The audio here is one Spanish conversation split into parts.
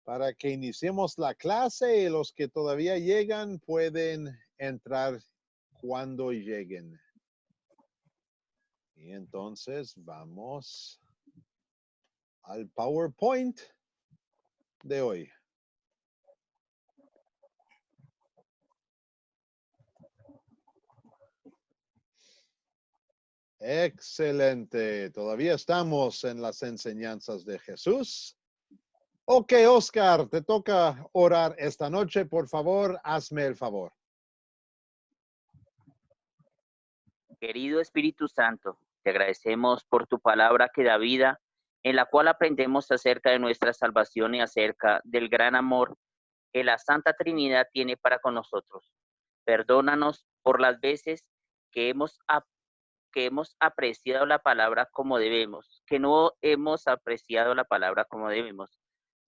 para que iniciemos la clase y los que todavía llegan pueden entrar cuando lleguen. Y entonces vamos al PowerPoint de hoy. Excelente. Todavía estamos en las enseñanzas de Jesús. Ok, Oscar, te toca orar esta noche. Por favor, hazme el favor. Querido Espíritu Santo, te agradecemos por tu palabra que da vida, en la cual aprendemos acerca de nuestra salvación y acerca del gran amor que la Santa Trinidad tiene para con nosotros. Perdónanos por las veces que hemos apreciado la palabra como debemos, que no hemos apreciado la palabra como debemos.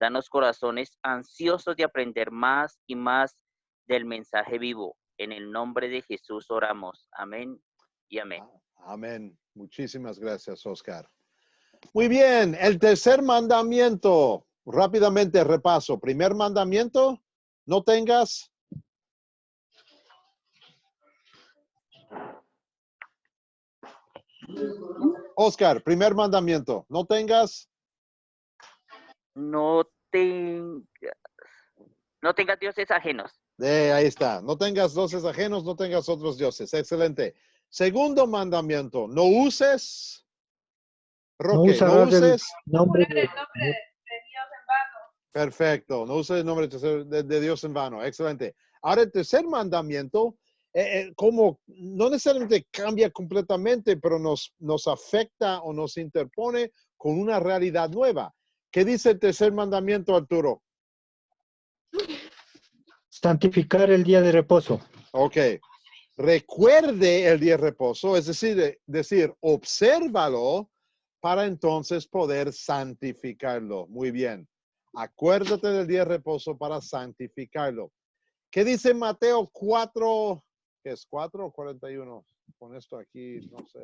Danos corazones ansiosos de aprender más y más del mensaje vivo. En el nombre de Jesús oramos. Amén y amén. Amén. Muchísimas gracias, Oscar. Muy bien, el tercer mandamiento. Rápidamente repaso. Primer mandamiento, no tengas. Oscar, primer mandamiento, no tengas. No tengas dioses ajenos. Ahí está. No tengas dioses ajenos, no tengas otros dioses. Excelente. Segundo mandamiento, no uses. Roque, no uses. Nombre de Dios en vano. Perfecto. No uses el nombre de Dios en vano. Excelente. Ahora el tercer mandamiento, como no necesariamente cambia completamente, pero nos afecta o nos interpone con una realidad nueva. ¿Qué dice el tercer mandamiento, Arturo? Santificar el día de reposo. Ok. Recuerde el día de reposo, es decir, obsérvalo para entonces poder santificarlo. Muy bien. Acuérdate del día de reposo para santificarlo. ¿Qué dice Mateo 4? ¿Qué es 4 o 41? Con esto aquí, no sé.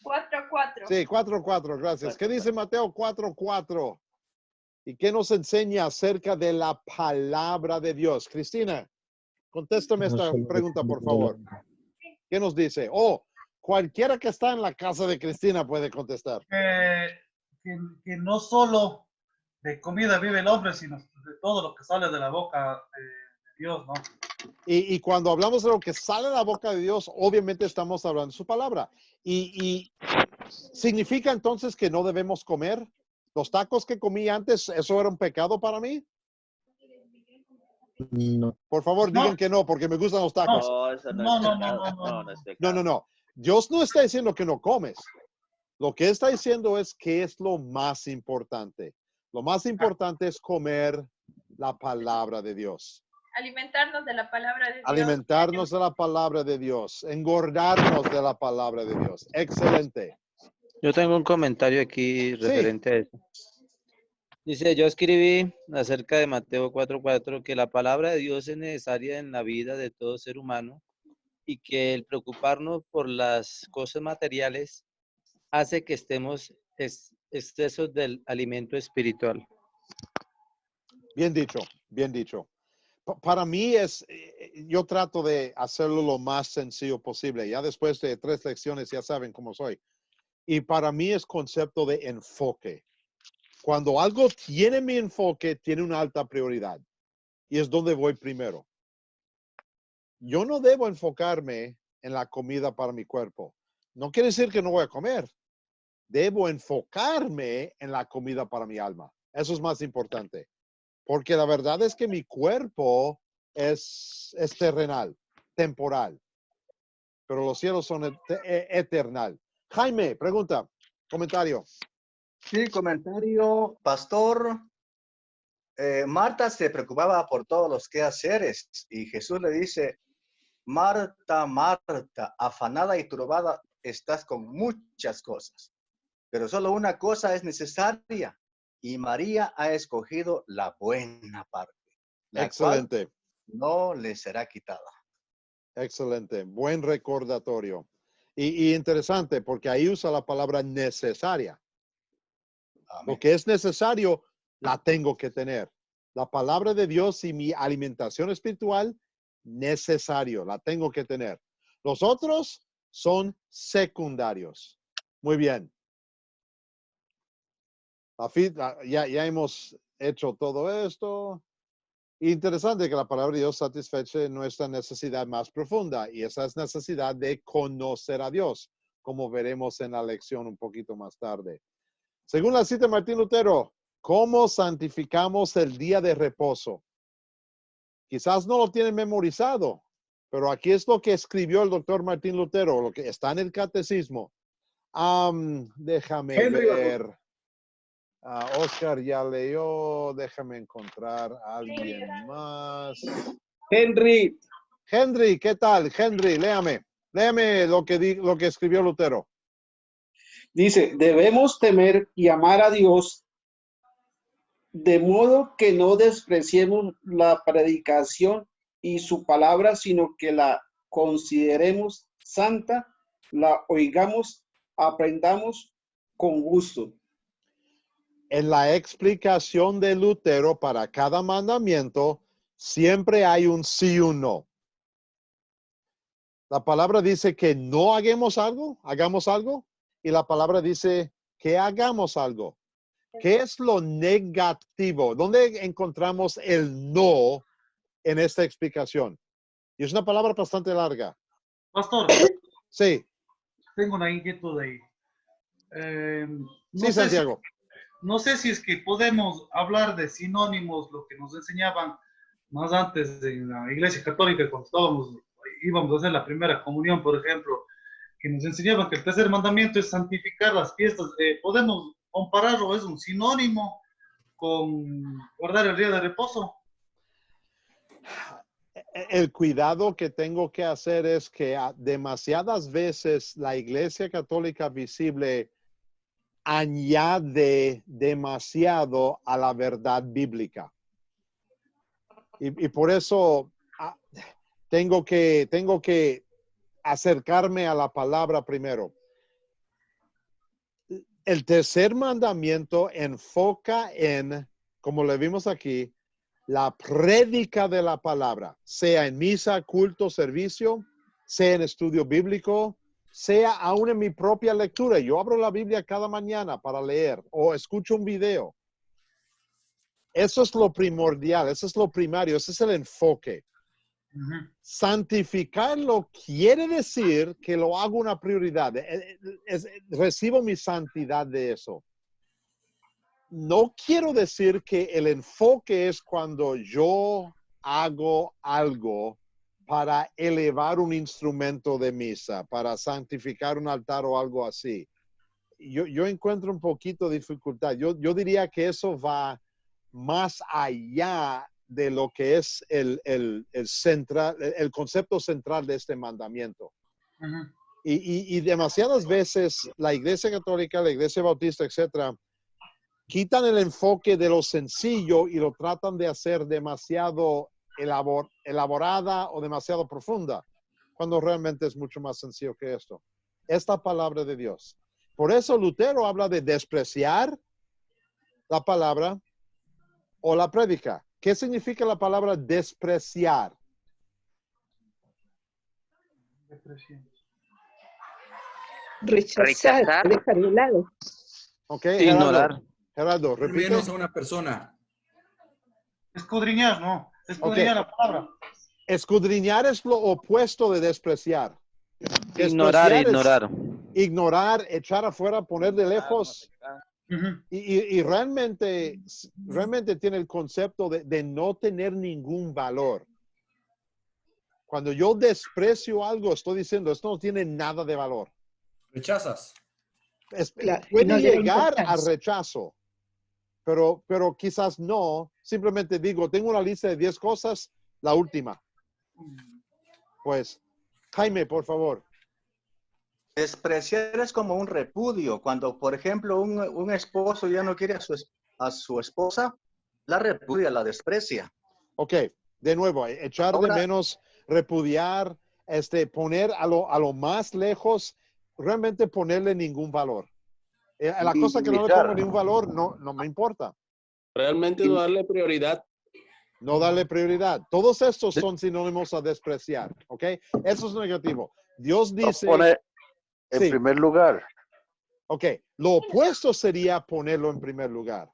4:4. Sí, 4:4, gracias. ¿Qué dice Mateo 4:4? ¿Y qué nos enseña acerca de la palabra de Dios? Cristina, contéstame esta pregunta, por favor. ¿Qué nos dice? Cualquiera que está en la casa de Cristina puede contestar. Que no solo de comida vive el hombre, sino de todo lo que sale de la boca de Dios, ¿no? Y cuando hablamos de lo que sale de la boca de Dios, obviamente estamos hablando de su palabra. Y ¿significa entonces que no debemos comer? ¿Los tacos que comí antes, eso era un pecado para mí? No. Por favor, digan que no, porque me gustan los tacos. No, eso no es pecado. No es pecado. No. Dios no está diciendo que no comes. Lo que está diciendo es que es lo más importante. Lo más importante es comer la palabra de Dios. Alimentarnos de la palabra de Dios. Alimentarnos de la palabra de Dios. Engordarnos de la palabra de Dios. Excelente. Yo tengo un comentario aquí referente a eso. Dice, yo escribí acerca de Mateo 4:4 que la palabra de Dios es necesaria en la vida de todo ser humano y que el preocuparnos por las cosas materiales hace que estemos excesos del alimento espiritual. Bien dicho, bien dicho. Para mí yo trato de hacerlo lo más sencillo posible. Ya después de 3 lecciones ya saben cómo soy. Y para mí es concepto de enfoque. Cuando algo tiene mi enfoque, tiene una alta prioridad. Y es donde voy primero. Yo no debo enfocarme en la comida para mi cuerpo. No quiere decir que no voy a comer. Debo enfocarme en la comida para mi alma. Eso es más importante. Porque la verdad es que mi cuerpo es terrenal, temporal. Pero los cielos son eternal. Jaime, pregunta, comentario. Sí, comentario, pastor. Marta se preocupaba por todos los quehaceres y Jesús le dice, Marta, Marta, afanada y turbada estás con muchas cosas, pero solo una cosa es necesaria y María ha escogido la buena parte, la Excelente. cual no le será quitada. Excelente, buen recordatorio. Y interesante porque ahí usa la palabra necesaria. Amén. Lo que es necesario, la tengo que tener. La palabra de Dios y mi alimentación espiritual, necesario, la tengo que tener. Los otros son secundarios. Muy bien. Ya hemos hecho todo esto. Interesante que la palabra de Dios satisface nuestra necesidad más profunda, y esa es necesidad de conocer a Dios, como veremos en la lección un poquito más tarde. Según la cita de Martín Lutero, ¿cómo santificamos el día de reposo? Quizás no lo tienen memorizado, pero aquí es lo que escribió el doctor Martín Lutero, lo que está en el catecismo. Déjame Henry, ver. Oscar ya leyó. Déjame encontrar a alguien más. Henry, Henry, ¿qué tal? Henry, léame. Léame lo que escribió Lutero. dice, debemos temer y amar a Dios de modo que no despreciemos la predicación y su palabra, sino que la consideremos santa, la oigamos, aprendamos con gusto. En la explicación de Lutero para cada mandamiento, siempre hay un sí o un no. La palabra dice que no hagamos algo, y la palabra dice que hagamos algo. ¿Qué es lo negativo? ¿Dónde encontramos el no en esta explicación? Y es una palabra bastante larga. Pastor, Sí, tengo una inquietud ahí. No sí, sé Santiago. No sé si es que podemos hablar de sinónimos, lo que nos enseñaban más antes en la Iglesia Católica, cuando íbamos a hacer la primera comunión, por ejemplo, que nos enseñaban que el tercer mandamiento es santificar las fiestas. ¿Podemos compararlo? ¿Es un sinónimo con guardar el día de reposo? El cuidado que tengo que hacer es que demasiadas veces la Iglesia Católica visible añade demasiado a la verdad bíblica. Y por eso tengo que acercarme a la palabra primero. El tercer mandamiento enfoca en, como le vimos aquí, la prédica de la palabra, sea en misa, culto, servicio, sea en estudio bíblico, sea aún en mi propia lectura. Yo abro la Biblia cada mañana para leer o escucho un video. Eso es lo primordial, eso es lo primario, ese es el enfoque. Santificarlo quiere decir que lo hago una prioridad. Recibo mi santidad de eso. No quiero decir que el enfoque es cuando yo hago algo para elevar un instrumento de misa, para santificar un altar o algo así. Yo encuentro un poquito de dificultad. Yo diría que eso va más allá de lo que es el concepto central de este mandamiento. Y demasiadas veces la Iglesia Católica, la Iglesia Bautista, etcétera, quitan el enfoque de lo sencillo y lo tratan de hacer demasiado elaborada o demasiado profunda, cuando realmente es mucho más sencillo que esto. Esta palabra de Dios. Por eso Lutero habla de despreciar la palabra o la prédica. ¿Qué significa la palabra despreciar? Rechazar. Dejar de lado. Ok, Ignorar. Gerardo, repite. Menos a una persona. Escudriñar, ¿no? Escudriñar la palabra. Escudriñar es lo opuesto de despreciar. Ignorar, Despreciar es ignorar, echar afuera, poner de lejos. Y realmente tiene el concepto de no tener ningún valor. Cuando yo desprecio algo, estoy diciendo, esto no tiene nada de valor. Rechazas. Puede no le da llegar a importancia. rechazo, pero quizás no. Simplemente digo, tengo una lista de 10 cosas, la última. Pues, Jaime, por favor. Despreciar es como un repudio. Cuando, por ejemplo, un esposo ya no quiere a su esposa, la repudia, la desprecia. Ok, de nuevo, echar Ahora- de menos, repudiar, poner a lo más lejos, realmente ponerle ningún valor. La cosa que no le pongo ningún valor, no me importa. Realmente no darle prioridad. No darle prioridad. Todos estos son sinónimos a despreciar, ¿ok? Eso es negativo. Dios dice... Pone en sí. primer lugar. Ok, lo opuesto sería ponerlo en primer lugar.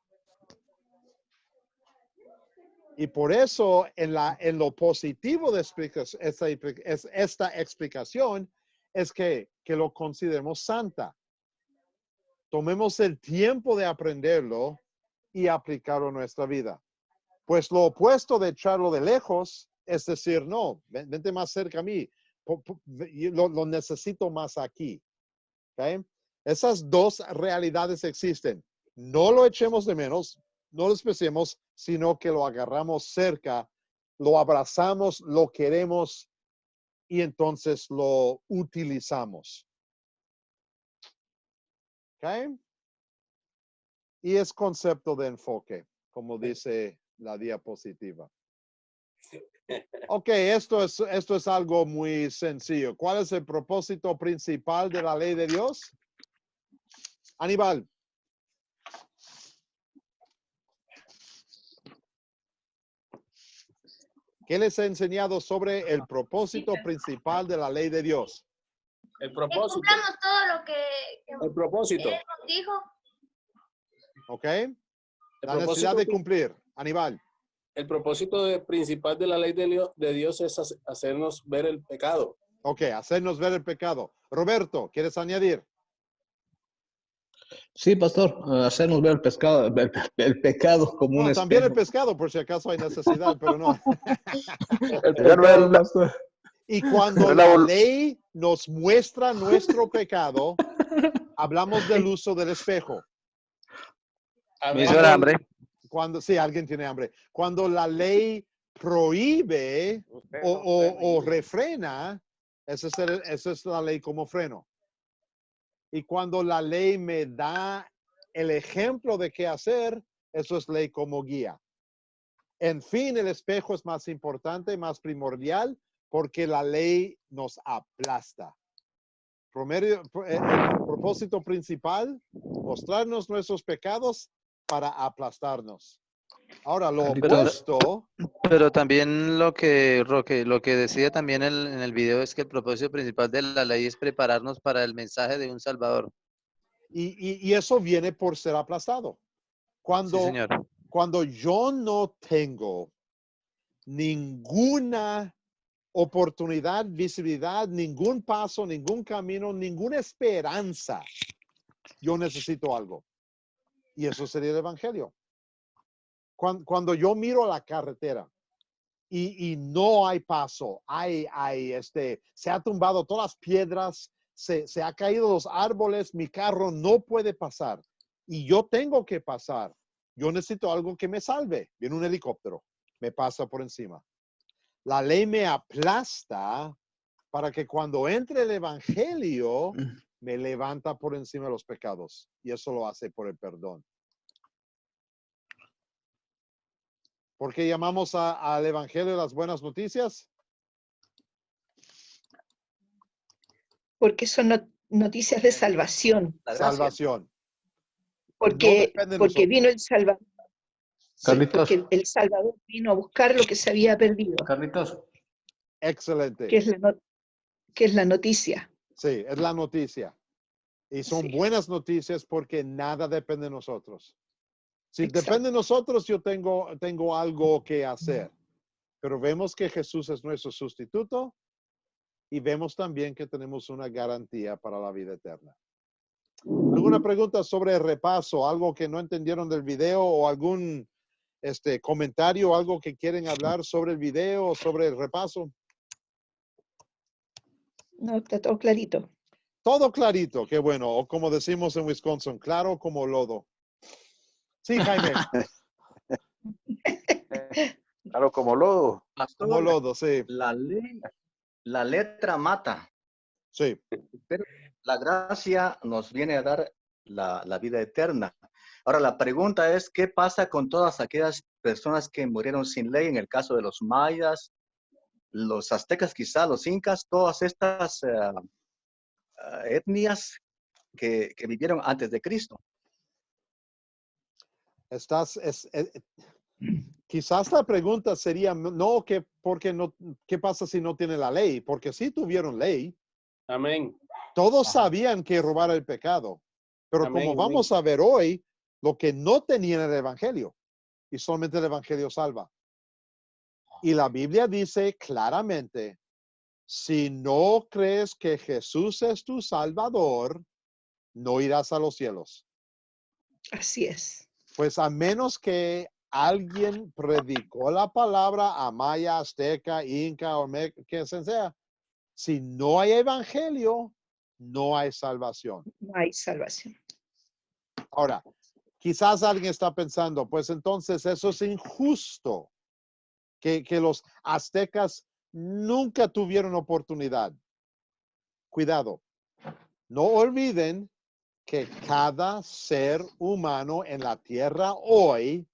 Y por eso, en lo positivo de esta explicación, es que lo consideremos santa. Tomemos el tiempo de aprenderlo y aplicarlo en nuestra vida. Pues lo opuesto de echarlo de lejos es decir, no, vente más cerca a mí. Lo necesito más aquí. ¿Okay? Esas dos realidades existen. No lo echemos de menos, no lo despreciemos, sino que lo agarramos cerca, lo abrazamos, lo queremos y entonces lo utilizamos. ¿Ok? Y es concepto de enfoque, como dice la diapositiva. Ok, esto es algo muy sencillo. ¿Cuál es el propósito principal de la ley de Dios? Aníbal. ¿Qué les he enseñado sobre el propósito principal de la ley de Dios? El Que propósito. cumplamos todo lo que El propósito. Él nos dijo. ¿Ok? La necesidad de cumplir. Aníbal. El propósito principal de la ley de Dios es hacernos ver el pecado. Ok, hacernos ver el pecado. Roberto, ¿quieres añadir? Sí, pastor, hacernos ver el pecado como un También el espejo. pescado, por si acaso hay necesidad, pero no. El pecado, pastor. Y cuando la ley nos muestra nuestro pecado, hablamos del uso del espejo. Me hizo hambre. Sí, alguien tiene hambre. Cuando la ley prohíbe o refrena, esa es la ley como freno. Y cuando la ley me da el ejemplo de qué hacer, eso es ley como guía. En fin, el espejo es más importante, más primordial, porque la ley nos aplasta. El propósito principal, mostrarnos nuestros pecados para aplastarnos. Ahora, lo opuesto... Pero también lo que decía también en el video es que el propósito principal de la ley es prepararnos para el mensaje de un Salvador. Y eso viene por ser aplastado. Sí, señor. Cuando yo no tengo ninguna oportunidad, visibilidad, ningún paso, ningún camino, ninguna esperanza, yo necesito algo. Y eso sería el evangelio. Cuando yo miro a la carretera y no hay paso, se ha tumbado todas las piedras, se ha caído los árboles, mi carro no puede pasar y yo tengo que pasar. Yo necesito algo que me salve. Viene un helicóptero, me pasa por encima. La ley me aplasta para que cuando entre el evangelio me levanta por encima de los pecados. Y eso lo hace por el perdón. ¿Por qué llamamos al evangelio las buenas noticias? Porque son noticias de salvación. Salvación. Porque vino el Salvador. Carlitos. Porque el Salvador vino a buscar lo que se había perdido. Carlitos. Excelente. Que es la noticia. Sí, es la noticia. Y son buenas noticias porque nada depende de nosotros. Si depende de nosotros, yo tengo algo que hacer. Pero vemos que Jesús es nuestro sustituto y vemos también que tenemos una garantía para la vida eterna. ¿Alguna pregunta sobre el repaso? ¿Algo que no entendieron del video o algún comentario, algo que quieren hablar sobre el video o sobre el repaso? No, está todo clarito. Todo clarito, qué bueno. O como decimos en Wisconsin, claro como lodo. Sí, Jaime. Claro, como lodo. Pastor, Como lodo, sí. La letra mata. Sí. Pero la gracia nos viene a dar la vida eterna. Ahora, la pregunta es, ¿qué pasa con todas aquellas personas que murieron sin ley? En el caso de los mayas, los aztecas quizá, los incas, todas estas etnias que vivieron antes de Cristo. Quizás la pregunta sería, no, ¿qué pasa si no tiene la ley? Porque sí tuvieron ley. Amén. Todos sabían que robar el pecado. Pero Amén, como amén. vamos a ver hoy, lo que no tenían era el evangelio. Y solamente el evangelio salva. Y la Biblia dice claramente, si no crees que Jesús es tu Salvador, no irás a los cielos. Así es. Pues a menos que alguien predicó la palabra a maya, azteca, inca o que sea, si no hay evangelio, no hay salvación. No hay salvación. Ahora, quizás alguien está pensando, pues entonces eso es injusto, que los aztecas nunca tuvieron oportunidad. Cuidado, no olviden que cada ser humano en la tierra hoy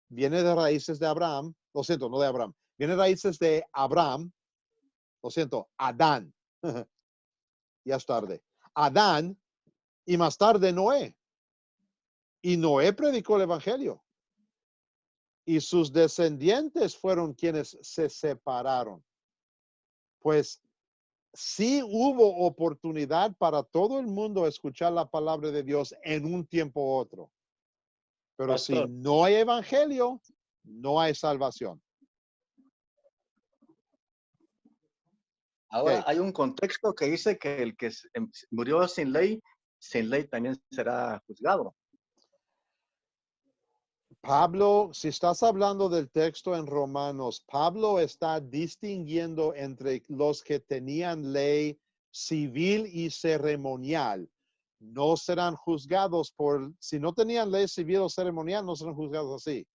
viene de raíces de Abraham, lo siento, no de Abraham, viene de raíces de Abraham, lo siento, Adán, ya es tarde, Adán y más tarde Noé. Y Noé predicó el evangelio. Y sus descendientes fueron quienes se separaron. Pues sí hubo oportunidad para todo el mundo escuchar la palabra de Dios en un tiempo u otro. Pero Pastor. si no hay evangelio, no hay salvación. Ahora Ok. hay un contexto que dice que el que murió sin ley también será juzgado. Pablo, si estás hablando del texto en Romanos, Pablo está distinguiendo entre los que tenían ley civil y ceremonial. No serán juzgados si no tenían ley civil o ceremonial, no serán juzgados así.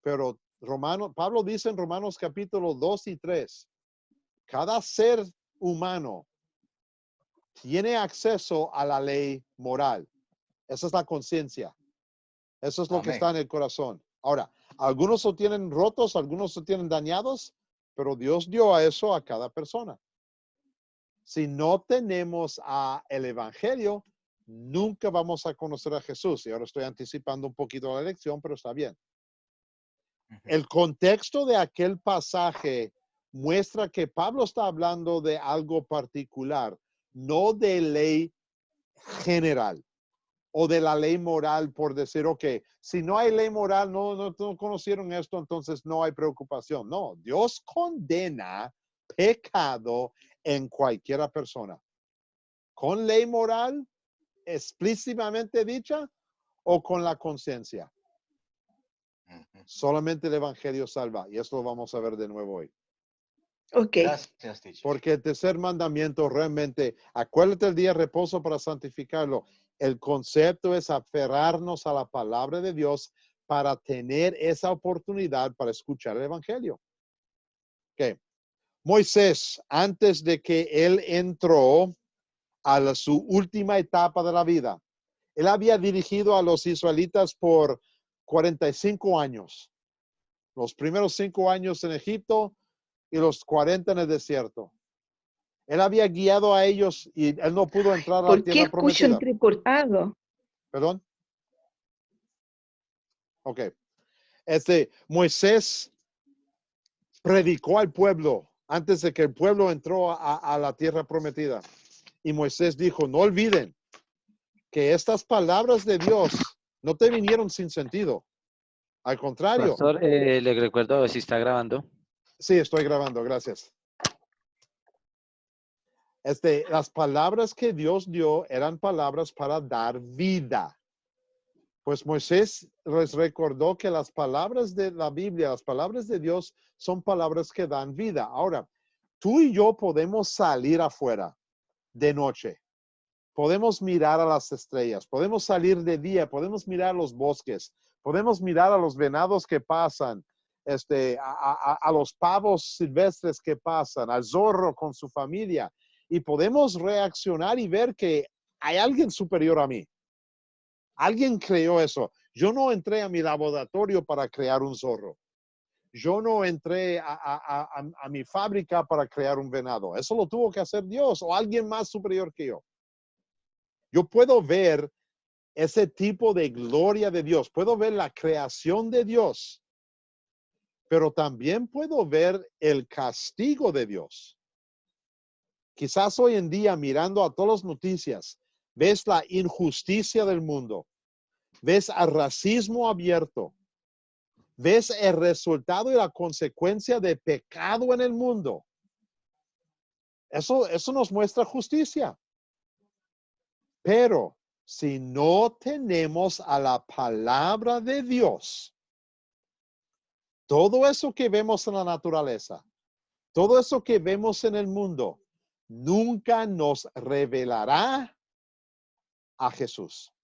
Pero Pablo dice en Romanos capítulo 2 y 3, cada ser humano tiene acceso a la ley moral. Esa es la conciencia. Eso es lo que Amén. está en el corazón. Ahora, algunos lo tienen rotos, algunos lo tienen dañados, pero Dios dio a eso a cada persona. Si no tenemos el evangelio, nunca vamos a conocer a Jesús. Y ahora estoy anticipando un poquito la lección, pero está bien. El contexto de aquel pasaje muestra que Pablo está hablando de algo particular, no de ley general o de la ley moral por decir, ok, si no hay ley moral, no conocieron esto, entonces no hay preocupación. No, Dios condena pecado en cualquiera persona. Con ley moral explícitamente dicha o con la conciencia. Solamente el evangelio salva y eso lo vamos a ver de nuevo hoy. Ok. Gracias, teacher. Porque el tercer mandamiento realmente, acuérdate el día de reposo para santificarlo. El concepto es aferrarnos a la palabra de Dios para tener esa oportunidad para escuchar el evangelio. Okay. Moisés, antes de que él entró a su última etapa de la vida, él había dirigido a los israelitas por 45 años. Los primeros 5 años en Egipto y los 40 en el desierto. Él había guiado a ellos y él no pudo entrar a la ¿Por qué tierra escucho prometida. entrecortado? ¿Perdón? Ok. Moisés predicó al pueblo antes de que el pueblo entró a la tierra prometida. Y Moisés dijo, no olviden que estas palabras de Dios no te vinieron sin sentido. Al contrario. Pastor, le recuerdo si está grabando. Sí, estoy grabando, gracias. Las palabras que Dios dio eran palabras para dar vida. Pues Moisés les recordó que las palabras de la Biblia, las palabras de Dios son palabras que dan vida. Ahora, tú y yo podemos salir afuera de noche. Podemos mirar a las estrellas, podemos salir de día, podemos mirar los bosques, podemos mirar a los venados que pasan, a los pavos silvestres que pasan, al zorro con su familia. Y podemos reaccionar y ver que hay alguien superior a mí. Alguien creó eso. Yo no entré a mi laboratorio para crear un zorro. Yo no entré a mi fábrica para crear un venado. Eso lo tuvo que hacer Dios o alguien más superior que yo. Yo puedo ver ese tipo de gloria de Dios. Puedo ver la creación de Dios, pero también puedo ver el castigo de Dios. Quizás hoy en día, mirando a todas las noticias, ves la injusticia del mundo, ves el racismo abierto, ves el resultado y la consecuencia de pecado en el mundo. Eso nos muestra justicia. Pero si no tenemos a la palabra de Dios, todo eso que vemos en la naturaleza, todo eso que vemos en el mundo, nunca nos revelará a Jesús.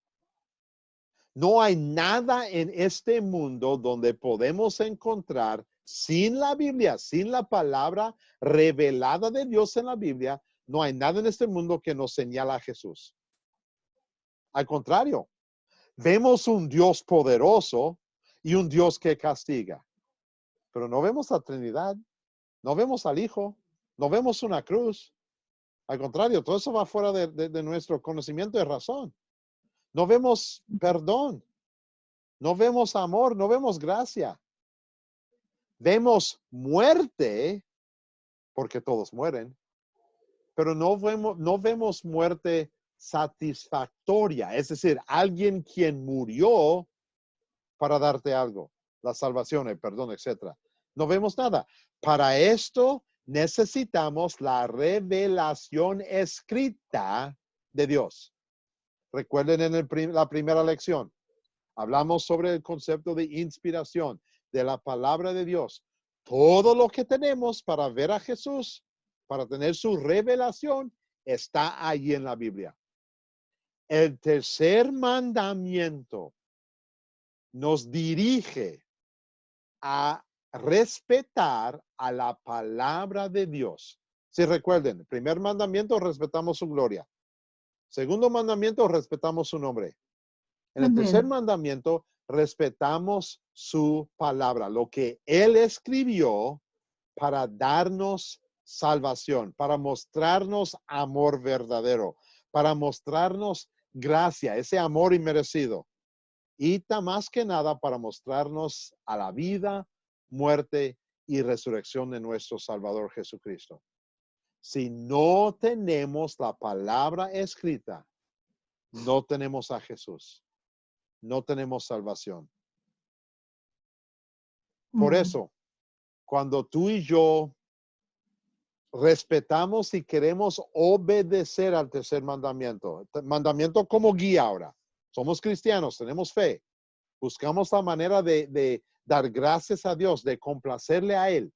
No hay nada en este mundo donde podemos encontrar sin la Biblia, sin la palabra revelada de Dios en la Biblia, no hay nada en este mundo que nos señala a Jesús. Al contrario, vemos un Dios poderoso y un Dios que castiga, pero no vemos la Trinidad, no vemos al Hijo, no vemos una cruz. Al contrario, todo eso va fuera de nuestro conocimiento y razón. No vemos perdón, no vemos amor, no vemos gracia. Vemos muerte, porque todos mueren, pero no vemos muerte satisfactoria, es decir, alguien quien murió para darte algo, la salvación, el perdón, etc. No vemos nada. Para esto necesitamos la revelación escrita de Dios. Recuerden en la primera lección, hablamos sobre el concepto de inspiración de la palabra de Dios. Todo lo que tenemos para ver a Jesús, para tener su revelación, está ahí en la Biblia. El tercer mandamiento nos dirige a respetar a la palabra de Dios. Si recuerden, el primer mandamiento, respetamos su gloria. Segundo mandamiento, respetamos su nombre. En el tercer mandamiento, respetamos su palabra, lo que Él escribió para darnos salvación, para mostrarnos amor verdadero, para mostrarnos gracia, ese amor inmerecido. Y más que nada para mostrarnos a la vida, muerte y resurrección de nuestro Salvador Jesucristo. Si no tenemos la palabra escrita, no tenemos a Jesús. No tenemos salvación. Por eso, cuando tú y yo respetamos y queremos obedecer al tercer mandamiento como guía ahora, somos cristianos, tenemos fe, buscamos la manera de dar gracias a Dios, de complacerle a Él.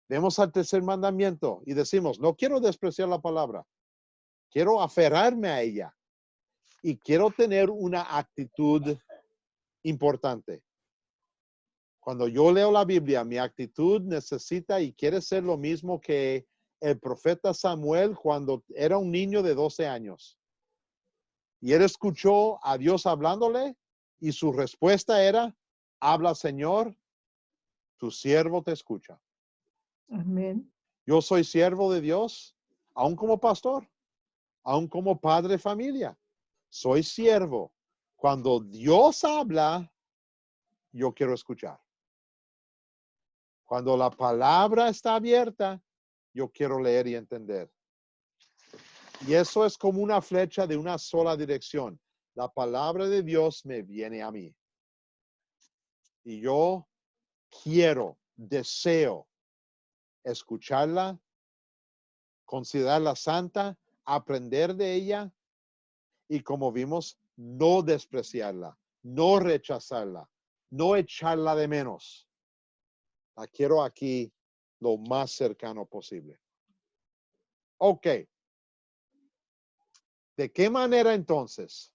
Vemos al tercer mandamiento y decimos, no quiero despreciar la palabra, quiero aferrarme a ella. Y quiero tener una actitud importante. Cuando yo leo la Biblia, mi actitud necesita y quiere ser lo mismo que el profeta Samuel cuando era un niño de 12 años. Y él escuchó a Dios hablándole y su respuesta era, habla Señor, tu siervo te escucha. Amén. Yo soy siervo de Dios, aún como pastor, aún como padre de familia. Soy siervo. Cuando Dios habla, yo quiero escuchar. Cuando la palabra está abierta, yo quiero leer y entender. Y eso es como una flecha de una sola dirección. La palabra de Dios me viene a mí. Y yo deseo escucharla, considerarla santa, aprender de ella y, como vimos, no despreciarla, no rechazarla, no echarla de menos. La quiero aquí lo más cercano posible. Ok. ¿De qué manera entonces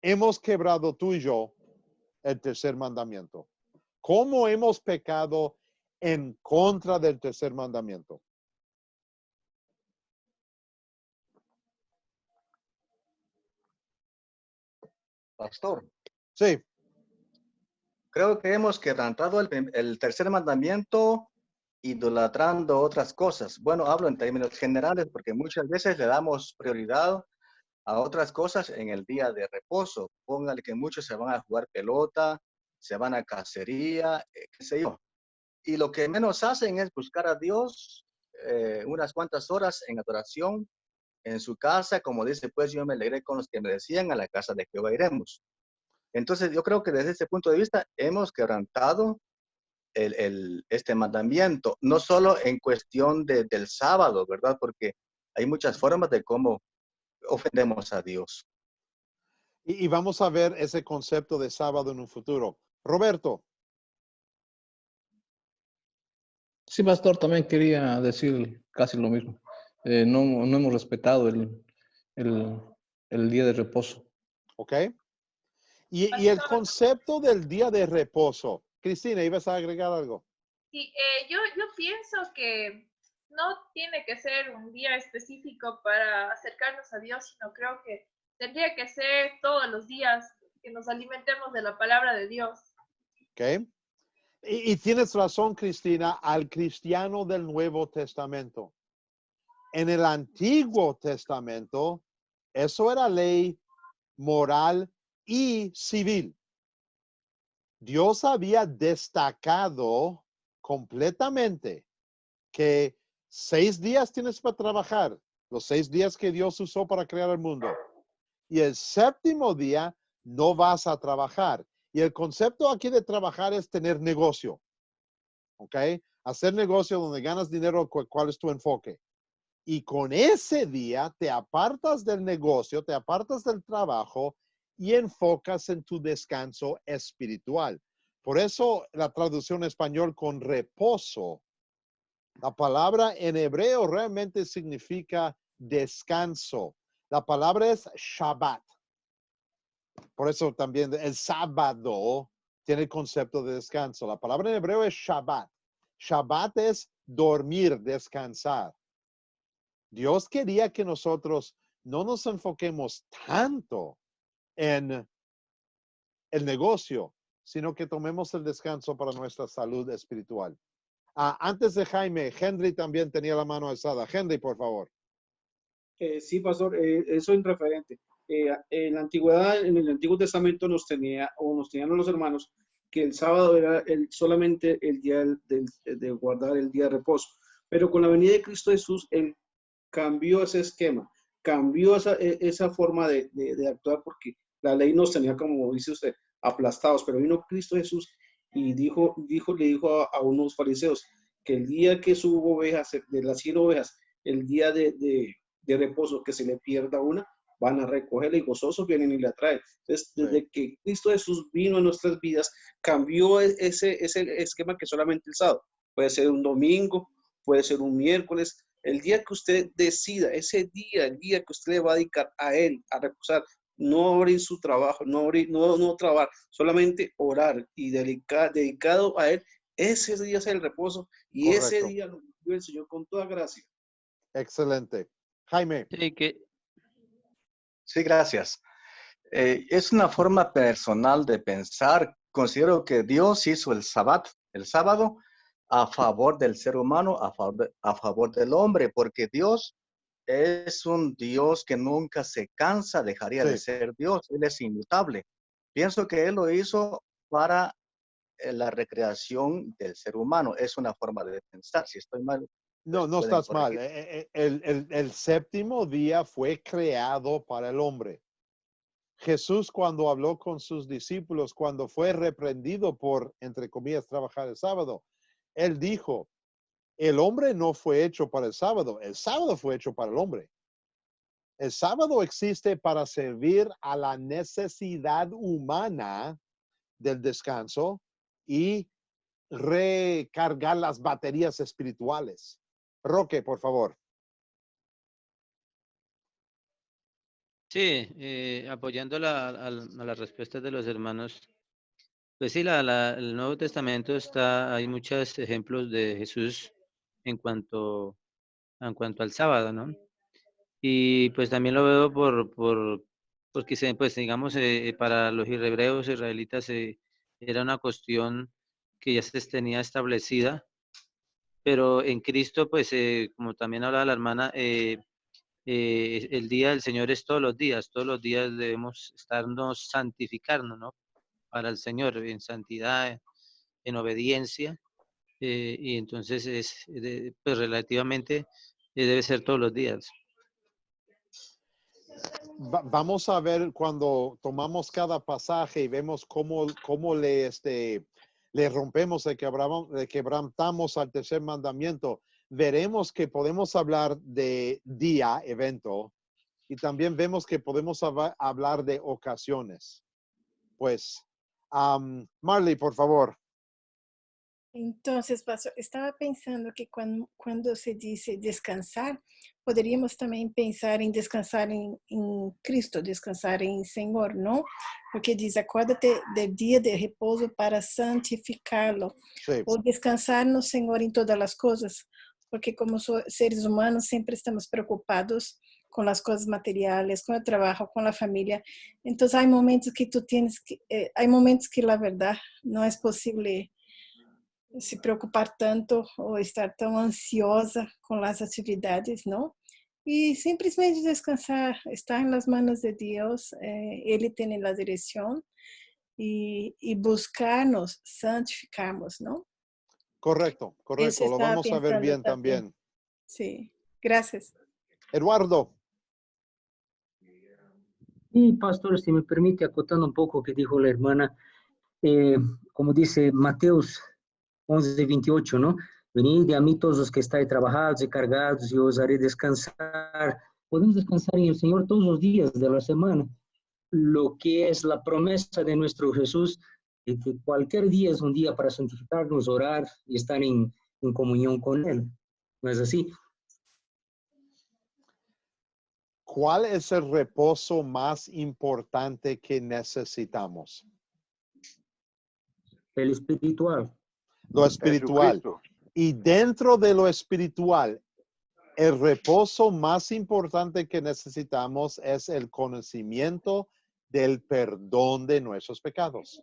hemos quebrado tú y yo el tercer mandamiento? ¿Cómo hemos pecado en contra del tercer mandamiento? Pastor. Sí. Creo que hemos quebrantado el tercer mandamiento idolatrando otras cosas. Bueno, hablo en términos generales porque muchas veces le damos prioridad a otras cosas en el día de reposo. Póngale que muchos se van a jugar pelota, se van a cacería, qué sé yo. Y lo que menos hacen es buscar a Dios unas cuantas horas en adoración en su casa, como dice, pues yo me alegré con los que me decían, a la casa de Jehová iremos. Entonces yo creo que desde ese punto de vista hemos quebrantado este mandamiento, no solo en cuestión del sábado, ¿verdad? Porque hay muchas formas de cómo ofendemos a Dios. Y vamos a ver ese concepto de sábado en un futuro. Roberto. Sí, pastor, también quería decir casi lo mismo. No hemos respetado el día de reposo. ¿Ok? Y el concepto del día de reposo. Cristina, ¿ibas a agregar algo? Sí, yo pienso que no tiene que ser un día específico para acercarnos a Dios, sino creo que tendría que ser todos los días que nos alimentemos de la palabra de Dios. ¿Ok? Y tienes razón, Cristina, al cristiano del Nuevo Testamento. En el Antiguo Testamento, eso era ley moral y civil. Dios había destacado completamente que 6 días tienes para trabajar, los 6 días que Dios usó para crear el mundo. Y el 7º día no vas a trabajar. Y el concepto aquí de trabajar es tener negocio. ¿Ok? Hacer negocio donde ganas dinero, ¿cuál es tu enfoque? Y con ese día te apartas del negocio, te apartas del trabajo y enfocas en tu descanso espiritual. Por eso la traducción en español con reposo. La palabra en hebreo realmente significa descanso. La palabra es Shabbat. Por eso también el sábado tiene el concepto de descanso. La palabra en hebreo es Shabbat. Shabbat es dormir, descansar. Dios quería que nosotros no nos enfoquemos tanto en el negocio, sino que tomemos el descanso para nuestra salud espiritual. Antes de Jaime, Henry también tenía la mano alzada. Henry, por favor. Sí, pastor, eso es referente. En la antigüedad, en el Antiguo Testamento nos tenían los hermanos que el sábado era solamente el día de guardar el día de reposo. Pero con la venida de Cristo Jesús, Él cambió ese esquema, cambió esa forma de actuar, porque la ley nos tenía, como dice usted, aplastados. Pero vino Cristo Jesús y le dijo a unos fariseos que el día que subo ovejas, de las 100 ovejas, el día de reposo, que se le pierda una, van a recogerla y gozosos vienen y la traen. Entonces, desde que Cristo Jesús vino a nuestras vidas, cambió ese esquema, que solamente el sábado. Puede ser un domingo, puede ser un miércoles, el día que usted decida, ese día, el día que usted le va a dedicar a Él, a reposar, no abrir su trabajo, no trabajar, solamente orar y dedicado a Él, ese día es el reposo y Correcto. ese día lo dio el Señor con toda gracia. Excelente. Jaime. Sí, gracias. Es una forma personal de pensar. Considero que Dios hizo el sábado, a favor del ser humano, a favor del hombre, porque Dios es un Dios que nunca se cansa, dejaría de ser Dios. Él es inmutable. Pienso que Él lo hizo para la recreación del ser humano. Es una forma de pensar. Si estoy mal, no, no estás mal. El 7º día fue creado para el hombre. Jesús, cuando habló con sus discípulos, cuando fue reprendido por, entre comillas, trabajar el sábado, Él dijo, el hombre no fue hecho para el sábado fue hecho para el hombre. El sábado existe para servir a la necesidad humana del descanso y recargar las baterías espirituales. Roque, por favor. Sí, apoyando a las respuestas de los hermanos. Pues sí, el Nuevo Testamento hay muchos ejemplos de Jesús en cuanto al sábado, ¿no? Y pues también lo veo porque pues digamos, para los hebreos, israelitas, era una cuestión que ya se tenía establecida pero en Cristo, pues, como también hablaba la hermana, el día del Señor es todos los días debemos estarnos santificando, ¿no? Para el Señor, en santidad, en obediencia, y entonces pues relativamente debe ser todos los días. Vamos a ver cuando tomamos cada pasaje y vemos cómo le rompemos, le quebrantamos al tercer mandamiento. Veremos que podemos hablar de día, evento, y también vemos que podemos hablar de ocasiones. Pues, Marley, por favor. Entonces, pastor, estaba pensando que cuando se dice descansar, poderíamos também pensar em descansar em Cristo, descansar em Senhor, não? Porque diz, acorda-te do dia de repouso para santificá-lo. Sí. Ou descansar no Senhor em todas as coisas, porque como seres humanos sempre estamos preocupados com as coisas materiais, com o trabalho, com a família. Então, há momentos que há momentos que, na verdade, não é possível se preocupar tanto ou estar tão ansiosa com as atividades, não? E simplesmente descansar, estar nas mãos de Deus, Ele tem a direção e buscar-nos santificarmos, não? Correcto. Eso Lo estaba vamos a ver pensando bien también. también. Sí, gracias. Eduardo. Sí, pastor, si me permite, acotando un poco que dijo la hermana, como dice Mateos 11:28, ¿no? Venid a mí todos los que estáis trabajados y cargados, y os haré descansar. Podemos descansar en el Señor todos los días de la semana. Lo que es la promesa de nuestro Jesús, de que cualquier día es un día para santificarnos, orar y estar en comunión con Él. ¿No es así? ¿Cuál es el reposo más importante que necesitamos? El espiritual. Lo espiritual. Jesucristo. Y dentro de lo espiritual, el reposo más importante que necesitamos es el conocimiento del perdón de nuestros pecados.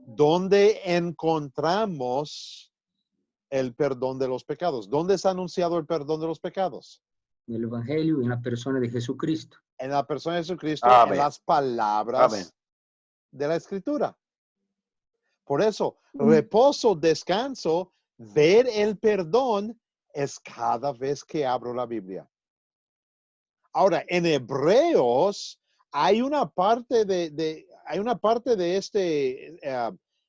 ¿Dónde encontramos el perdón de los pecados? ¿Dónde es anunciado el perdón de los pecados? En el Evangelio, en la persona de Jesucristo. En la persona de Jesucristo, Amén. en las palabras Amén. de la Escritura. Por eso, reposo, descanso, ver el perdón es cada vez que abro la Biblia. Ahora, en Hebreos hay una parte de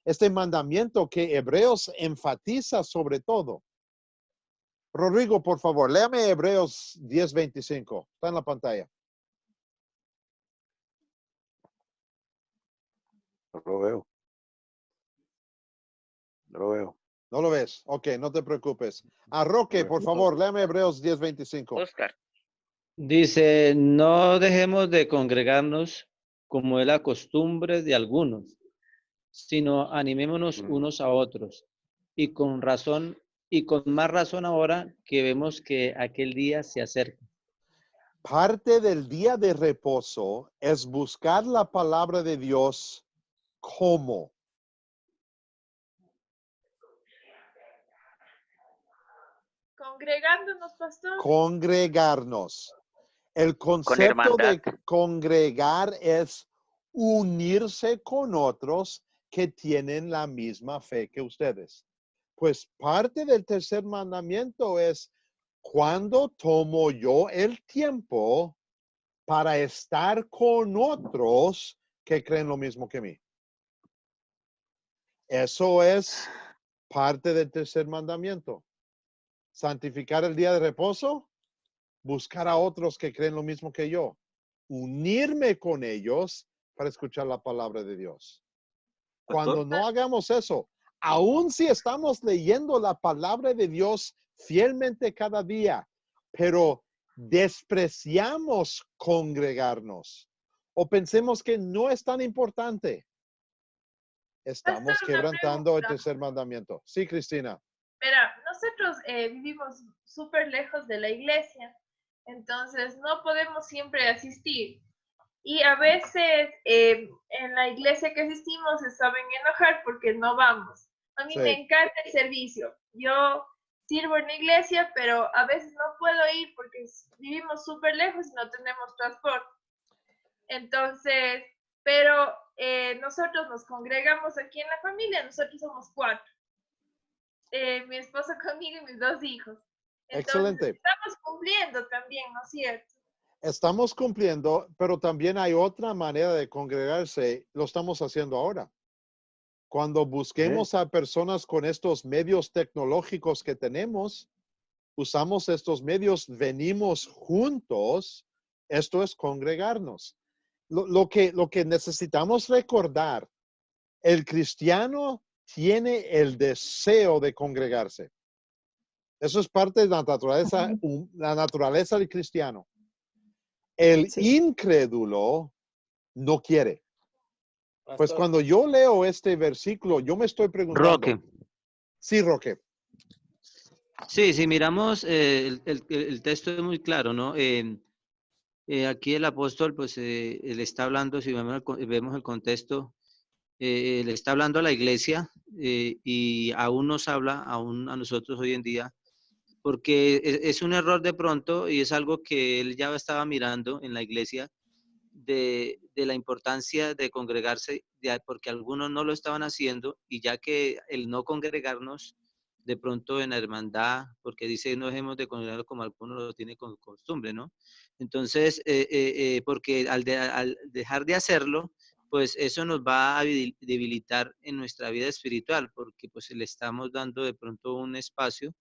este mandamiento que Hebreos enfatiza sobre todo. Rodrigo, por favor, léame Hebreos 10:25. Está en la pantalla. No lo veo. No lo veo. ¿No lo ves? Ok, no te preocupes. A Roque, por favor, léame Hebreos 10:25. Oscar. Dice, no dejemos de congregarnos como es la costumbre de algunos, sino animémonos unos a otros. Y con más razón ahora que vemos que aquel día se acerca. Parte del día de reposo es buscar la palabra de Dios como. Congregándonos, pastor. Congregarnos. El concepto de congregar es unirse con otros que tienen la misma fe que ustedes. Pues parte del tercer mandamiento es cuando tomo yo el tiempo para estar con otros que creen lo mismo que mí. Eso es parte del tercer mandamiento. Santificar el día de reposo, buscar a otros que creen lo mismo que yo, unirme con ellos para escuchar la palabra de Dios. Cuando no hagamos eso, aun si estamos leyendo la palabra de Dios fielmente cada día, pero despreciamos congregarnos o pensemos que no es tan importante, estamos quebrantando el tercer mandamiento. Sí, Cristina. Mira, nosotros vivimos súper lejos de la iglesia, entonces no podemos siempre asistir. Y a veces en la iglesia que asistimos se saben enojar porque no vamos. A mí me encanta el servicio. Yo sirvo en la iglesia, pero a veces no puedo ir porque vivimos súper lejos y no tenemos transporte. Entonces, pero nosotros nos congregamos aquí en la familia, nosotros somos 4. Mi esposo conmigo y mis 2 hijos. Entonces, Excelente. estamos cumpliendo también, ¿no es cierto? Estamos cumpliendo, pero también hay otra manera de congregarse. Lo estamos haciendo ahora. Cuando busquemos a personas con estos medios tecnológicos que tenemos, usamos estos medios, venimos juntos, esto es congregarnos. Lo que necesitamos recordar, el cristiano tiene el deseo de congregarse. Eso es parte de la naturaleza del cristiano. El incrédulo no quiere. Pues cuando yo leo este versículo, yo me estoy preguntando. Roque. Sí, Roque. Sí, si miramos el texto es muy claro, ¿no? Aquí el apóstol, pues, él está hablando, si vemos el contexto, le está hablando a la iglesia y aún nos habla, aún a nosotros hoy en día, porque es un error de pronto y es algo que él ya estaba mirando en la iglesia de la importancia de congregarse, porque algunos no lo estaban haciendo y ya que el no congregarnos de pronto en la hermandad, porque dice no dejemos de congregarnos como algunos lo tienen con costumbre, ¿no? Entonces, porque al dejar de hacerlo, pues eso nos va a debilitar en nuestra vida espiritual, porque pues le estamos dando de pronto un espacio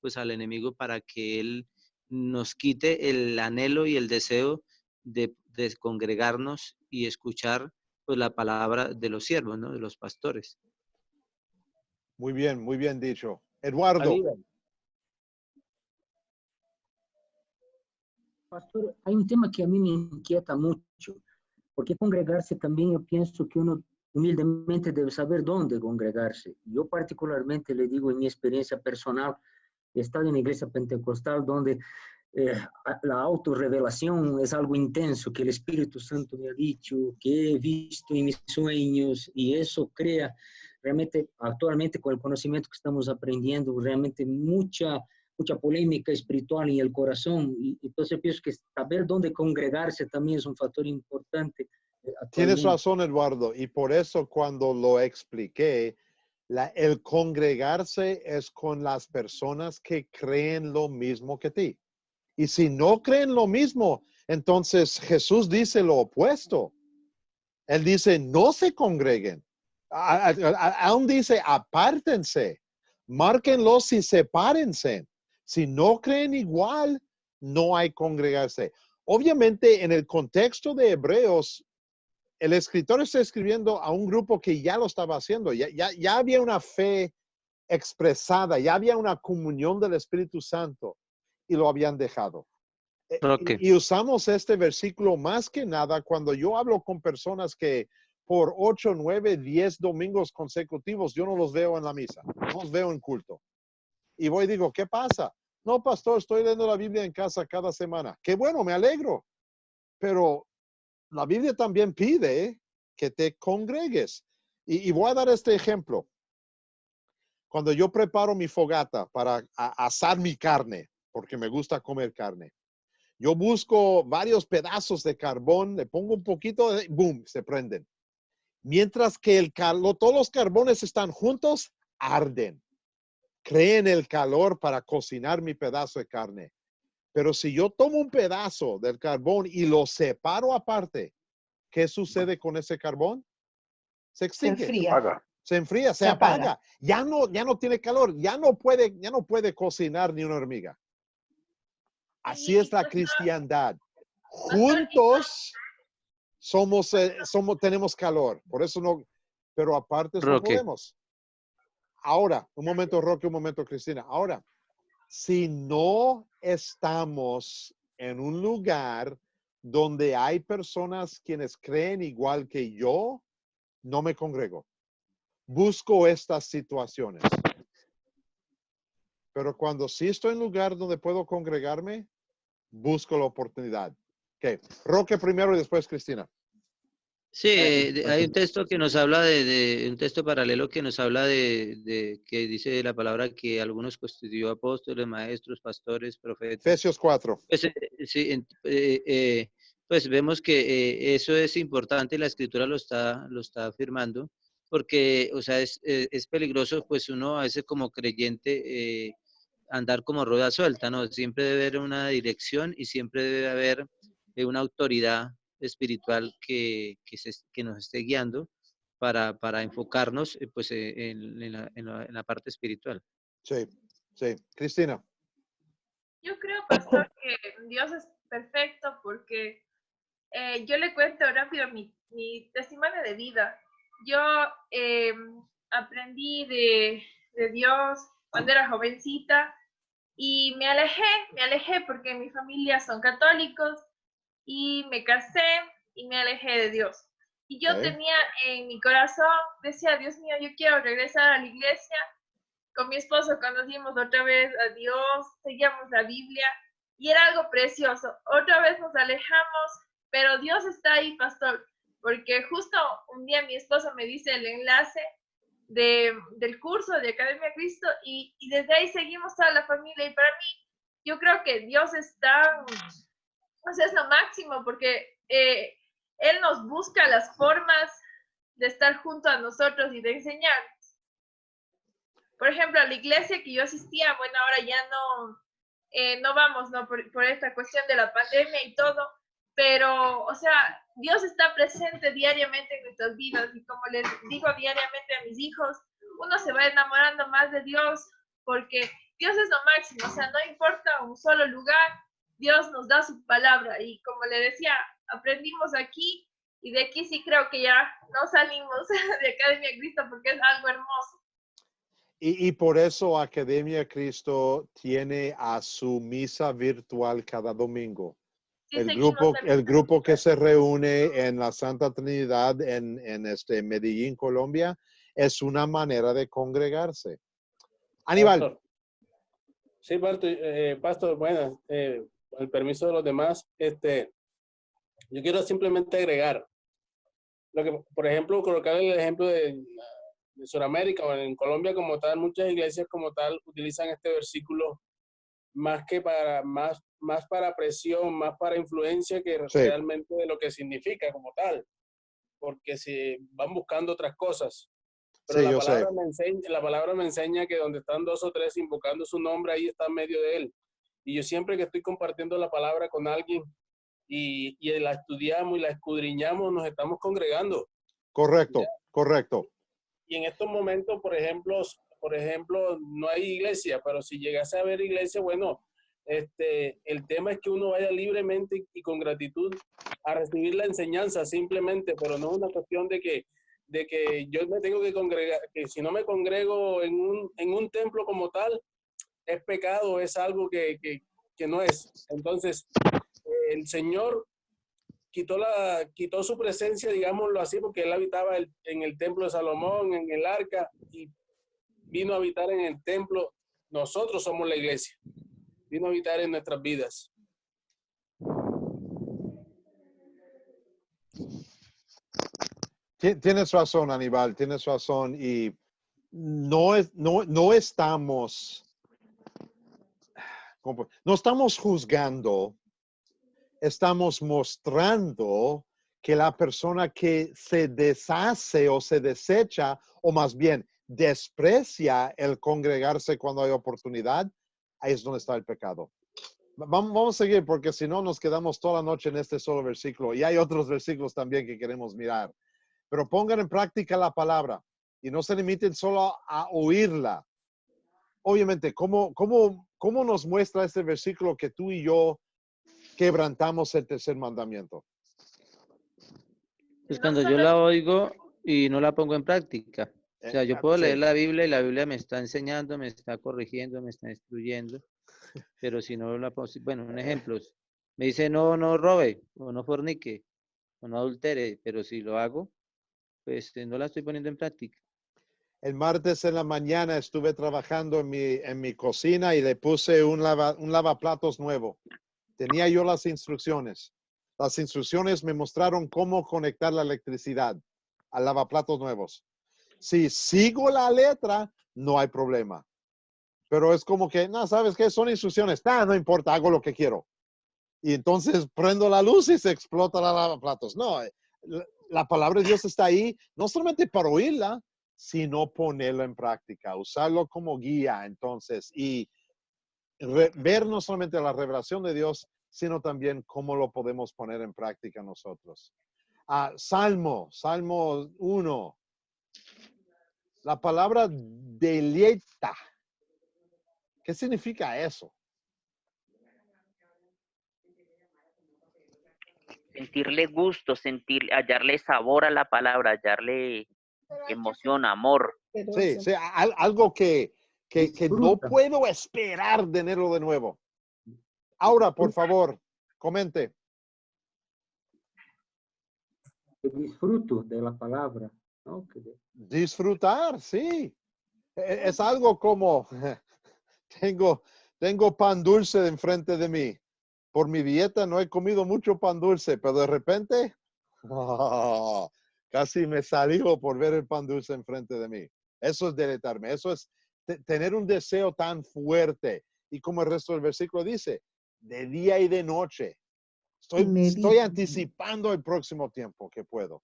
pues al enemigo para que él nos quite el anhelo y el deseo de congregarnos y escuchar pues la palabra de los siervos, ¿no? De los pastores. Muy bien dicho. Eduardo. Pastor, hay un tema que a mí me inquieta mucho, porque congregarse también yo pienso que uno humildemente debe saber dónde congregarse. Yo particularmente le digo en mi experiencia personal, he estado en la iglesia pentecostal donde la autorrevelación es algo intenso que el Espíritu Santo me ha dicho, que he visto en mis sueños y eso crea realmente actualmente con el conocimiento que estamos aprendiendo realmente mucha polémica espiritual en el corazón y entonces pienso que saber dónde congregarse también es un factor importante. Tienes razón, Eduardo, y por eso cuando lo expliqué, el congregarse es con las personas que creen lo mismo que ti. Y si no creen lo mismo, entonces Jesús dice lo opuesto. Él dice, no se congreguen. Aún dice, apártense, márquenlos y sepárense. Si no creen igual, no hay congregarse. Obviamente, en el contexto de Hebreos, el escritor está escribiendo a un grupo que ya lo estaba haciendo. Ya había una fe expresada, ya había una comunión del Espíritu Santo y lo habían dejado. Okay. Y usamos este versículo más que nada cuando yo hablo con personas que por 8, 9, 10 domingos consecutivos yo no los veo en la misa, no los veo en culto. Y voy y digo, ¿qué pasa? No, pastor, estoy leyendo la Biblia en casa cada semana. Qué bueno, me alegro. Pero la Biblia también pide que te congregues. Y voy a dar este ejemplo. Cuando yo preparo mi fogata para asar mi carne, porque me gusta comer carne, yo busco varios pedazos de carbón, le pongo un poquito de, boom, se prenden. Mientras que todos los carbones están juntos, arden. Creen el calor para cocinar mi pedazo de carne. Pero si yo tomo un pedazo del carbón y lo separo aparte, ¿qué sucede con ese carbón? Se extingue. Se enfría, se apaga. Ya no tiene calor, ya no puede cocinar ni una hormiga. Así es la cristiandad. Juntos tenemos calor, por eso no, pero aparte no podemos. Ahora, un momento Roque, un momento Cristina. Ahora, si no estamos en un lugar donde hay personas quienes creen igual que yo, no me congrego. Busco estas situaciones. Pero cuando sí estoy en un lugar donde puedo congregarme, busco la oportunidad. Ok, Roque primero y después Cristina. Sí, hay un texto que nos habla un texto paralelo que nos habla que dice la palabra que algunos constituyó apóstoles, maestros, pastores, profetas. Efesios 4. Pues, sí, pues vemos que eso es importante y la escritura lo está afirmando, porque, o sea, es peligroso, pues uno a veces como creyente andar como rueda suelta, ¿no? Siempre debe haber una dirección y siempre debe haber una autoridad espiritual que nos esté guiando para enfocarnos pues, en la parte espiritual. Sí, sí. Cristina. Yo creo, pastor, que Dios es perfecto porque yo le cuento rápido mi testimonio de vida. Yo aprendí de Dios cuando era jovencita y me alejé porque mi familia son católicos y me casé y me alejé de Dios. Y yo tenía en mi corazón, decía, Dios mío, yo quiero regresar a la iglesia. Con mi esposo conocimos otra vez a Dios, seguíamos la Biblia y era algo precioso. Otra vez nos alejamos, pero Dios está ahí, pastor, porque justo un día mi esposo me dice el enlace del curso de Academia Cristo y desde ahí seguimos toda la familia. Y para mí, yo creo que Dios está, pues es lo máximo, porque Él nos busca las formas de estar junto a nosotros y de enseñar. Por ejemplo, a la iglesia que yo asistía, bueno, ahora ya no vamos, ¿no? Por esta cuestión de la pandemia y todo, pero, o sea, Dios está presente diariamente en nuestras vidas y como les digo diariamente a mis hijos, uno se va enamorando más de Dios porque Dios es lo máximo, o sea, no importa un solo lugar, Dios nos da su palabra y como le decía, aprendimos aquí y de aquí sí creo que ya no salimos de Academia Cristo porque es algo hermoso. Y por eso Academia Cristo tiene a su misa virtual cada domingo. Sí, el grupo que se reúne en la Santa Trinidad en Medellín, Colombia, es una manera de congregarse. Aníbal. Pastor. Sí, Pastor, bueno, con el permiso de los demás, yo quiero simplemente agregar, por ejemplo, colocar el ejemplo de Sudamérica o en Colombia como tal, muchas iglesias como tal utilizan este versículo más para presión, más para influencia que realmente de lo que significa como tal, porque si van buscando otras cosas. Pero Sí, la palabra me enseña que donde están dos o tres invocando su nombre, ahí está en medio de él. Y yo siempre que estoy compartiendo la palabra con alguien y la estudiamos y la escudriñamos, nos estamos congregando. Correcto, ¿ya? Correcto. Y en estos momentos, por ejemplo, no hay iglesia, pero si llegase a haber iglesia, bueno, el tema es que uno vaya libremente y con gratitud a recibir la enseñanza simplemente, pero no es una cuestión de que yo me tengo que congregar, que si no me congrego en un templo como tal, es pecado, es algo que no es. Entonces, el Señor quitó su presencia, digámoslo así, porque Él habitaba en el templo de Salomón, en el arca, y vino a habitar en el templo. Nosotros somos la iglesia. Vino a habitar en nuestras vidas. Tienes razón, Aníbal, tienes razón. Y no estamos juzgando, estamos mostrando que la persona que se deshace o se desecha, o más bien desprecia el congregarse cuando hay oportunidad, ahí es donde está el pecado. Vamos a seguir porque si no nos quedamos toda la noche en este solo versículo. Y hay otros versículos también que queremos mirar. Pero pongan en práctica la palabra y no se limiten solo a oírla. Obviamente, ¿cómo nos muestra este versículo que tú y yo quebrantamos el tercer mandamiento? Pues cuando yo la oigo y no la pongo en práctica. O sea, yo puedo leer la Biblia y la Biblia me está enseñando, me está corrigiendo, me está instruyendo, pero si no la pongo, bueno, un ejemplo, me dice no robe, o no fornique, o no adultere, pero si lo hago, pues no la estoy poniendo en práctica. El martes en la mañana estuve trabajando en mi cocina y le puse un lavaplatos nuevo. Tenía yo las instrucciones. Las instrucciones me mostraron cómo conectar la electricidad al lavaplatos nuevos. Si sigo la letra, no hay problema. Pero es como que, no, ¿sabes qué? Son instrucciones. No importa, hago lo que quiero. Y entonces prendo la luz y se explota la lavaplatos. No, la palabra de Dios está ahí, no solamente para oírla, sino ponerla en práctica, usarlo como guía, entonces, y ver no solamente la revelación de Dios, sino también cómo lo podemos poner en práctica nosotros. Salmo 1. La palabra deleita. ¿Qué significa eso? Sentirle gusto, hallarle sabor a la palabra, hallarle emoción, amor. Sí, algo que no puedo esperar de tenerlo de nuevo. Ahora, por favor, comente. Disfruto de la palabra, ¿no? Disfrutar, sí. Es algo como, tengo pan dulce enfrente de mí. Por mi dieta no he comido mucho pan dulce, pero de repente, casi me salió por ver el pan dulce enfrente de mí. Eso es deleitarme, eso es tener un deseo tan fuerte. Y como el resto del versículo dice, de día y de noche. Estoy anticipando el próximo tiempo que puedo.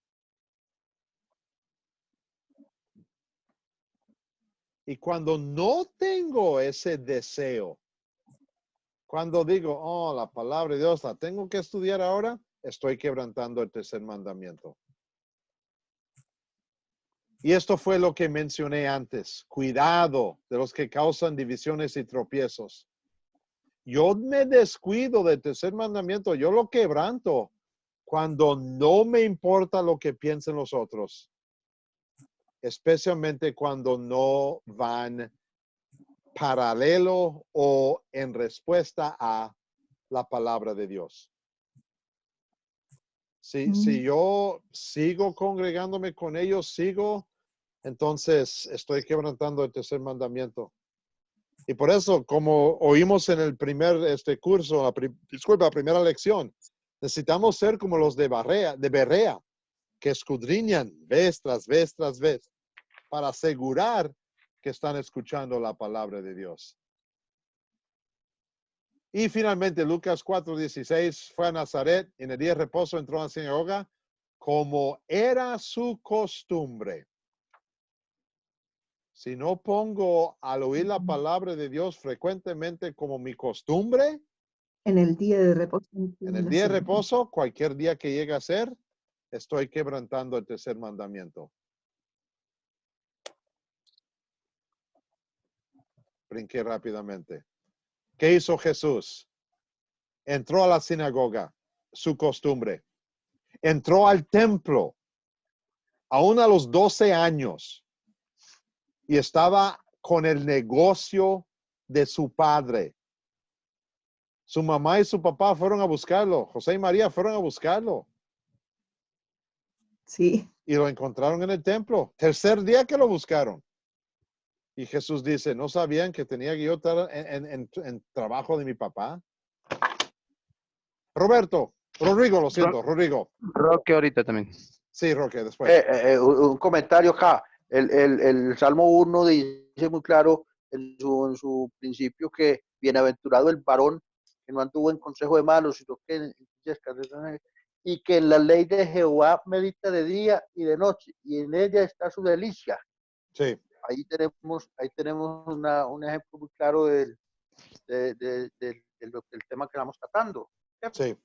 Y cuando no tengo ese deseo, cuando digo, oh, la palabra de Dios la tengo que estudiar ahora, estoy quebrantando el tercer mandamiento. Y esto fue lo que mencioné antes. Cuidado de los que causan divisiones y tropiezos. Yo me descuido del tercer mandamiento, yo lo quebranto cuando no me importa lo que piensen los otros. Especialmente cuando no van paralelo o en respuesta a la palabra de Dios. Si yo sigo congregándome con ellos, entonces estoy quebrantando el tercer mandamiento. Y por eso, como oímos en el primer curso, la primera lección, necesitamos ser como los de Berea, que escudriñan vez tras vez tras vez, para asegurar que están escuchando la palabra de Dios. Y finalmente, Lucas 4:16, fue a Nazaret, en el día de reposo entró a la sinagoga, como era su costumbre. Si no pongo al oír la palabra de Dios frecuentemente como mi costumbre, en el día de reposo. En el día de reposo, cualquier día que llegue a ser, estoy quebrantando el tercer mandamiento. Brinqué rápidamente. ¿Qué hizo Jesús? Entró a la sinagoga, su costumbre. Entró al templo, aún a los 12 años, y estaba con el negocio de su padre. Su mamá y su papá fueron a buscarlo. José y María fueron a buscarlo. Sí. Y lo encontraron en el templo. Tercer día que lo buscaron. Y Jesús dice, ¿no sabían que tenía que yo estar en trabajo de mi papá? Rodrigo, lo siento, Rodrigo. Roque ahorita también. Sí, Roque, después. Un comentario acá. El Salmo 1 dice muy claro en su principio que bienaventurado el varón que no anduvo en consejo de malos, sino que y que en la ley de Jehová medita de día y de noche, y en ella está su delicia. Sí. Ahí tenemos un ejemplo muy claro del tema que estamos tratando. Sí,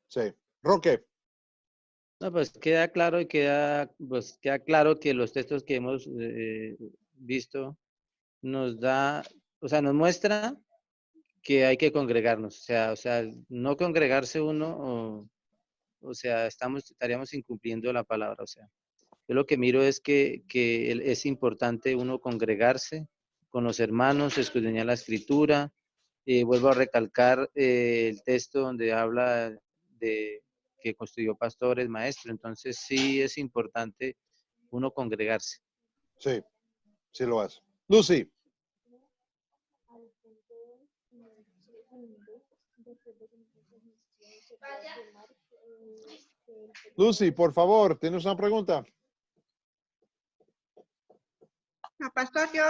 sí. Roque. No, pues queda claro queda claro que los textos que hemos visto nos muestra que hay que congregarnos, o sea, no congregarse uno, estaríamos incumpliendo la palabra, o sea, yo lo que miro es que es importante uno congregarse con los hermanos, escudriñar la escritura. Vuelvo a recalcar el texto donde habla de que construyó pastores, maestros. Entonces sí es importante uno congregarse. Sí, sí lo es. Lucy. Lucy, por favor, ¿tienes una pregunta? Pastor, yo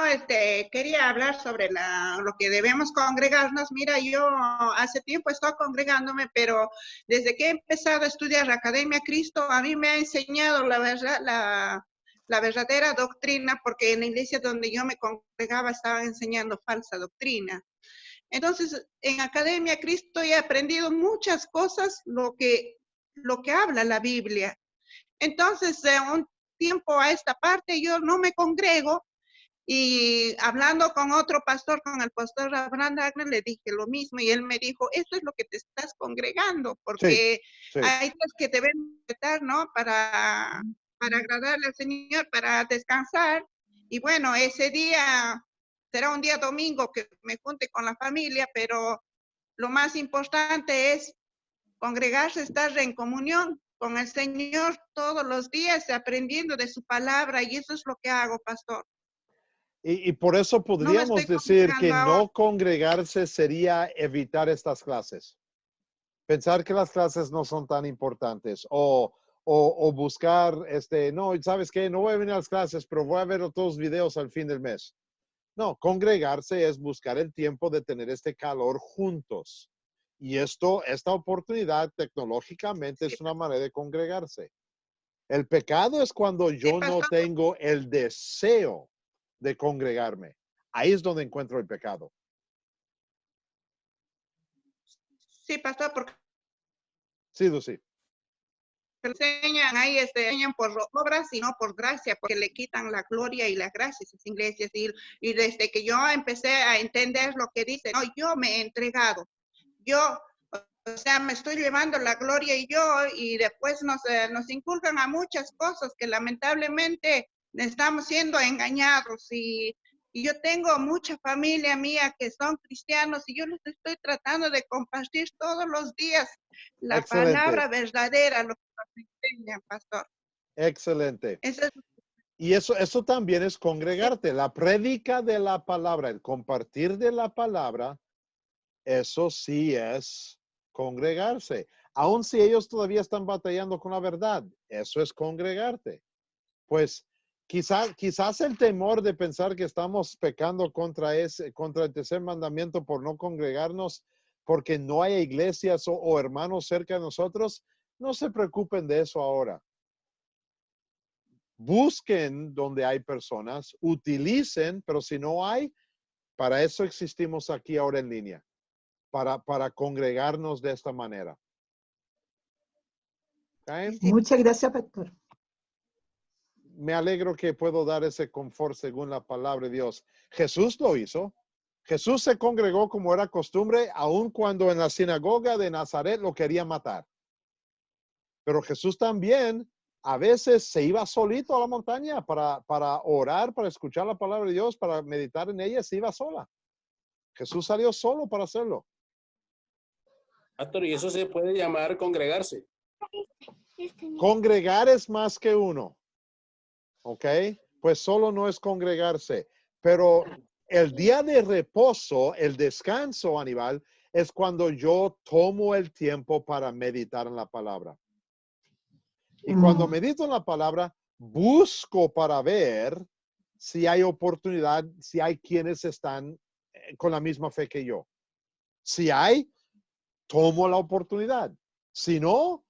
quería hablar sobre lo que debemos congregarnos. Mira, yo hace tiempo estoy congregándome, pero desde que he empezado a estudiar la Academia Cristo, a mí me ha enseñado la verdad, la verdadera doctrina, porque en la iglesia donde yo me congregaba estaban enseñando falsa doctrina. Entonces, en Academia Cristo he aprendido muchas cosas, lo que habla la Biblia. Entonces, de un tiempo a esta parte, yo no me congrego. Y hablando con otro pastor, con el pastor Abraham Wagner, le dije lo mismo y él me dijo, esto es lo que te estás congregando, porque sí. hay cosas que deben respetar, ¿no? Para agradarle al Señor, para descansar. Y bueno, ese día será un día domingo que me junte con la familia, pero lo más importante es congregarse, estar en comunión con el Señor todos los días, aprendiendo de su palabra, y eso es lo que hago, pastor. Y por eso podríamos decir que no congregarse sería evitar estas clases. Pensar que las clases no son tan importantes o buscar, no, ¿sabes qué? No voy a venir a las clases, pero voy a ver otros videos al fin del mes. No, congregarse es buscar el tiempo de tener este calor juntos. Y esta oportunidad tecnológicamente es una manera de congregarse. El pecado es cuando yo no tengo el deseo de congregarme. Ahí es donde encuentro el pecado. Sí, pastor, porque sí, Lucy. Enseñan ahí, enseñan por obras y no por gracia, porque le quitan la gloria y la gracia a esas iglesias. Y desde que yo empecé a entender lo que dice, no, yo me he entregado. Yo, o sea, me estoy llevando la gloria y después nos inculcan a muchas cosas que lamentablemente estamos siendo engañados. Y yo tengo mucha familia mía que son cristianos y yo les estoy tratando de compartir todos los días la palabra verdadera, lo que nos enseña, pastor. Excelente. Y eso también es congregarte. La prédica de la palabra, el compartir de la palabra, eso sí es congregarse. Aun si ellos todavía están batallando con la verdad, eso es congregarte. Pues quizás el temor de pensar que estamos pecando contra el tercer mandamiento por no congregarnos, porque no hay iglesias o hermanos cerca de nosotros, no se preocupen de eso ahora. Busquen donde hay personas, utilicen, pero si no hay, para eso existimos aquí ahora en línea, para congregarnos de esta manera. ¿Okay? Muchas gracias, pastor. Me alegro que puedo dar ese confort según la palabra de Dios. Jesús lo hizo. Jesús se congregó como era costumbre, aun cuando en la sinagoga de Nazaret lo querían matar. Pero Jesús también a veces se iba solito a la montaña para orar, para escuchar la palabra de Dios, para meditar en ella, se iba sola. Jesús salió solo para hacerlo. Pastor, y eso se puede llamar congregarse. Congregar es más que uno. ¿Ok? Pues solo no es congregarse. Pero el día de reposo, el descanso, Aníbal, es cuando yo tomo el tiempo para meditar en la palabra. Y cuando medito en la palabra, busco para ver si hay oportunidad, si hay quienes están con la misma fe que yo. Si hay, tomo la oportunidad. Si no,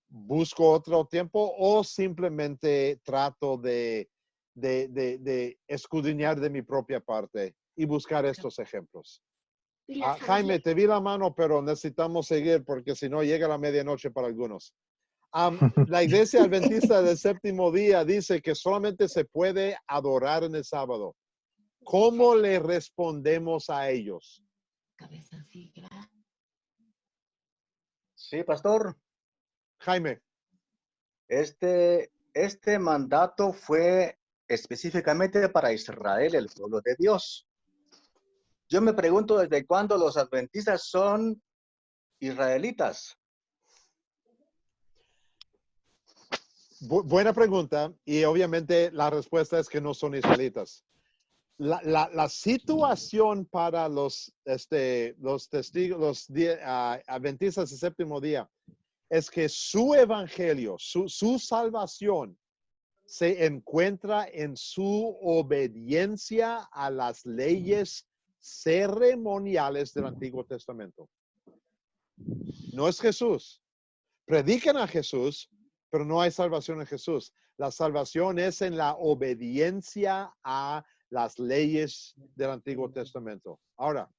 busco otro tiempo o simplemente trato de escudriñar de mi propia parte y buscar estos ejemplos. Jaime, te vi la mano, pero necesitamos seguir porque si no llega la medianoche para algunos. La iglesia adventista del séptimo día dice que solamente se puede adorar en el sábado. ¿Cómo le respondemos a ellos? Sí, pastor. Jaime. Este mandato fue específicamente para Israel, el pueblo de Dios. Yo me pregunto desde cuándo los adventistas son israelitas. Buena pregunta, y obviamente la respuesta es que no son israelitas. La situación para los testigos, adventistas del séptimo día, es que su evangelio, su salvación, se encuentra en su obediencia a las leyes ceremoniales del Antiguo Testamento. No es Jesús. Predican a Jesús, pero no hay salvación en Jesús. La salvación es en la obediencia a las leyes del Antiguo Testamento. Ahora,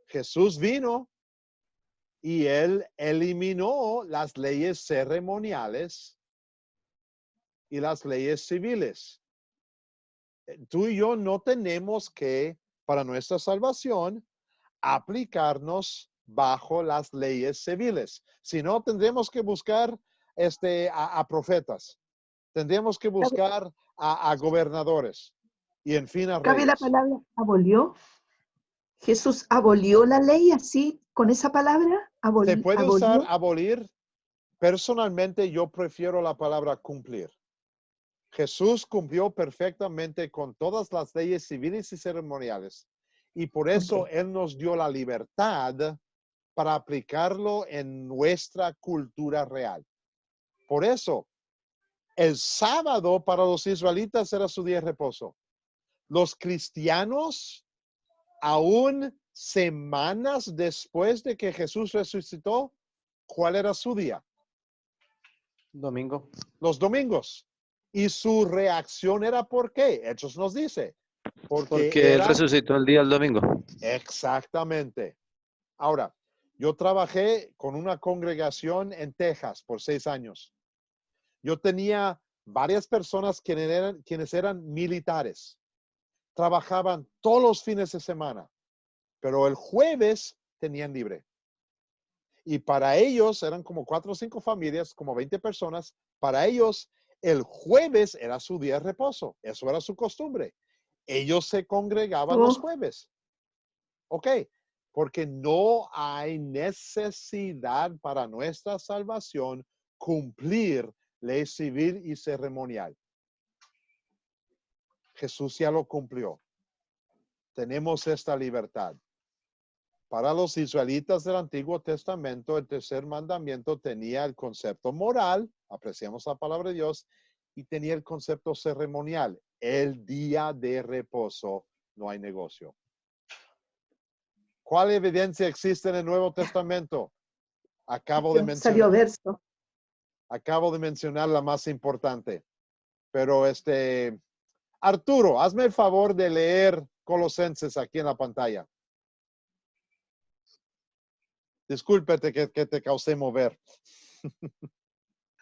Jesús vino y él eliminó las leyes ceremoniales y las leyes civiles. Tú y yo no tenemos que, para nuestra salvación, aplicarnos bajo las leyes civiles. Si no, tendremos que buscar a profetas. Tendremos que buscar a gobernadores y en fin a ¿Cabe la reyes. palabra abolió? ¿Jesús abolió la ley así, con esa palabra? Se puede usar ¿Abolió? abolir. Personalmente, yo prefiero la palabra cumplir. Jesús cumplió perfectamente con todas las leyes civiles y ceremoniales. Y por eso Él nos dio la libertad para aplicarlo en nuestra cultura real. Por eso, el sábado para los israelitas era su día de reposo. Los cristianos, aún semanas después de que Jesús resucitó, ¿cuál era su día? Domingo. Los domingos. Y su reacción era ¿por qué? Hechos nos dice. Porque Él resucitó el día del domingo. Exactamente. Ahora, yo trabajé con una congregación en Texas por 6 años. Yo tenía varias personas quienes eran militares. Trabajaban todos los fines de semana, pero el jueves tenían libre. Y para ellos, eran como 4 o 5 familias, como 20 personas, para ellos el jueves era su día de reposo. Eso era su costumbre. Ellos se congregaban los jueves. Ok, porque no hay necesidad para nuestra salvación cumplir ley civil y ceremonial. Jesús ya lo cumplió. Tenemos esta libertad. Para los israelitas del Antiguo Testamento, el tercer mandamiento tenía el concepto moral, apreciamos la palabra de Dios, y tenía el concepto ceremonial. El día de reposo, no hay negocio. ¿Cuál evidencia existe en el Nuevo Testamento? Acabo de mencionar la más importante. Pero Arturo, hazme el favor de leer Colosenses aquí en la pantalla. Discúlpete que te causé mover.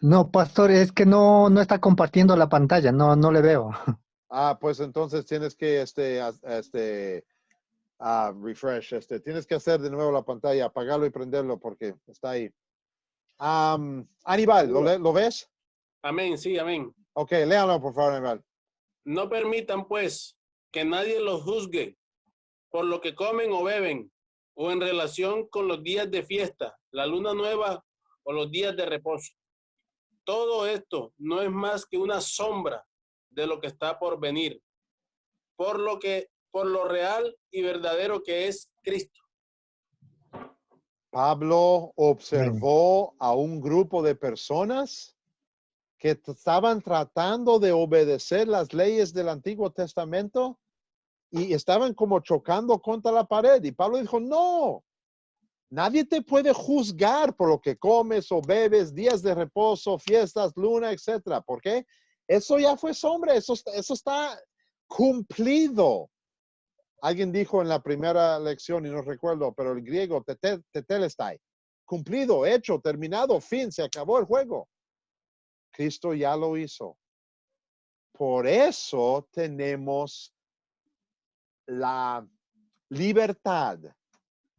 No, pastor, es que no está compartiendo la pantalla, no le veo. Ah, pues entonces tienes que refresh. Tienes que hacer de nuevo la pantalla, apagarlo y prenderlo porque está ahí. Aníbal, ¿lo ves? Amén, sí, amén. Ok, léalo por favor, Aníbal. No permitan, pues, que nadie los juzgue por lo que comen o beben, o en relación con los días de fiesta, la luna nueva o los días de reposo. Todo esto no es más que una sombra de lo que está por venir, por lo real y verdadero que es Cristo. Pablo observó a un grupo de personas que estaban tratando de obedecer las leyes del Antiguo Testamento y estaban como chocando contra la pared. Y Pablo dijo, no, nadie te puede juzgar por lo que comes o bebes, días de reposo, fiestas, luna, etcétera. ¿Por qué? Eso ya fue sombra, eso está cumplido. Alguien dijo en la primera lección, y no recuerdo, pero el griego, tetelestai, cumplido, hecho, terminado, fin, se acabó el juego. Cristo ya lo hizo. Por eso tenemos la libertad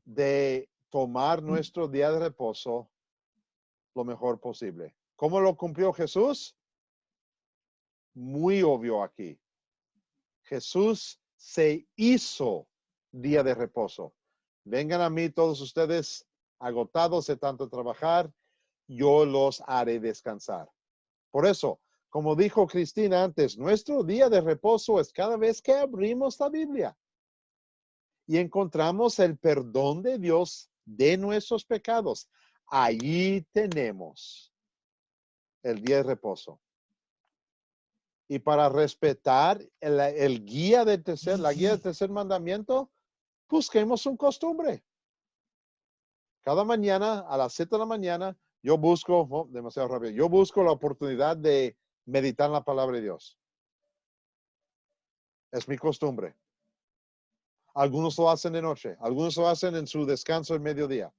de tomar nuestro día de reposo lo mejor posible. ¿Cómo lo cumplió Jesús? Muy obvio aquí. Jesús se hizo día de reposo. Vengan a mí todos ustedes agotados de tanto trabajar, yo los haré descansar. Por eso, Como dijo Cristina antes, nuestro día de reposo es cada vez que abrimos la Biblia y encontramos el perdón de Dios de nuestros pecados. Allí tenemos el día de reposo. Y para respetar la guía del tercer mandamiento, busquemos una costumbre. Cada mañana a las 7 de la mañana, yo busco, demasiado rápido, yo busco la oportunidad de meditar en la palabra de Dios. Es mi costumbre. Algunos lo hacen de noche, algunos lo hacen en su descanso del mediodía.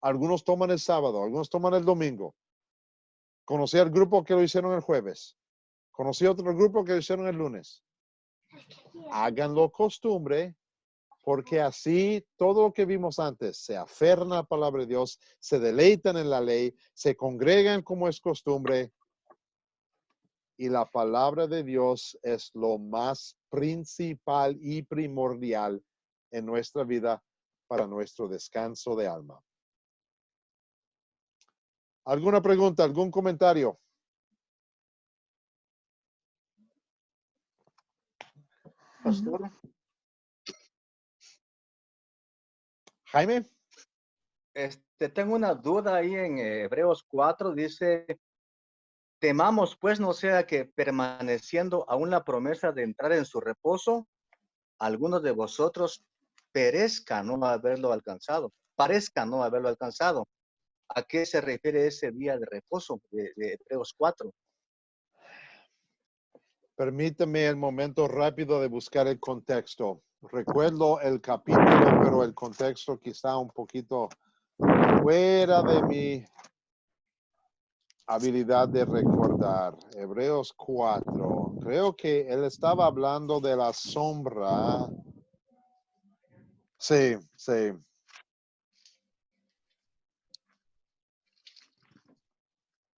Algunos toman el sábado, algunos toman el domingo. Conocí al grupo que lo hicieron el jueves. Conocí otro grupo que lo hicieron el lunes. Háganlo costumbre, porque así todo lo que vimos antes, se aferran a la palabra de Dios, se deleitan en la ley, se congregan como es costumbre, y la palabra de Dios es lo más principal y primordial en nuestra vida para nuestro descanso de alma. ¿Alguna pregunta, algún comentario? Pastor, Jaime. Tengo una duda ahí en Hebreos 4, dice, temamos pues no sea que permaneciendo aún la promesa de entrar en su reposo, algunos de vosotros parezcan no haberlo alcanzado. ¿A qué se refiere ese día de reposo de Hebreos 4? Permítame el momento rápido de buscar el contexto. Recuerdo el capítulo, pero el contexto quizá un poquito fuera de mi habilidad de recordar. Hebreos 4. Creo que él estaba hablando de la sombra. Sí, sí.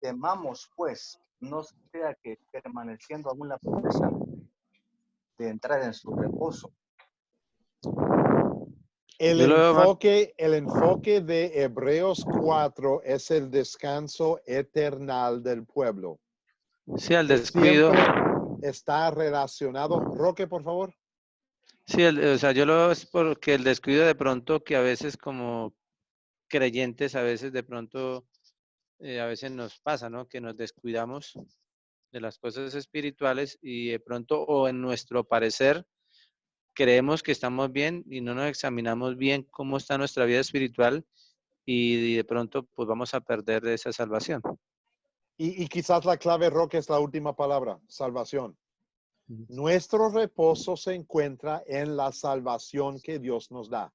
Temamos pues no sea que permaneciendo aún la promesa de entrar en su reposo. El enfoque de Hebreos 4 es el descanso eternal del pueblo. Sí, al descuido. Siempre está relacionado. Roque, por favor. Sí, o sea, yo lo veo es porque el descuido de pronto que a veces como creyentes, a veces de pronto, a veces nos pasa, ¿no? Que nos descuidamos de las cosas espirituales y de pronto, o en nuestro parecer, creemos que estamos bien y no nos examinamos bien cómo está nuestra vida espiritual y de pronto pues vamos a perder esa salvación. Y quizás la clave, Roque, es la última palabra, salvación. Nuestro reposo se encuentra en la salvación que Dios nos da.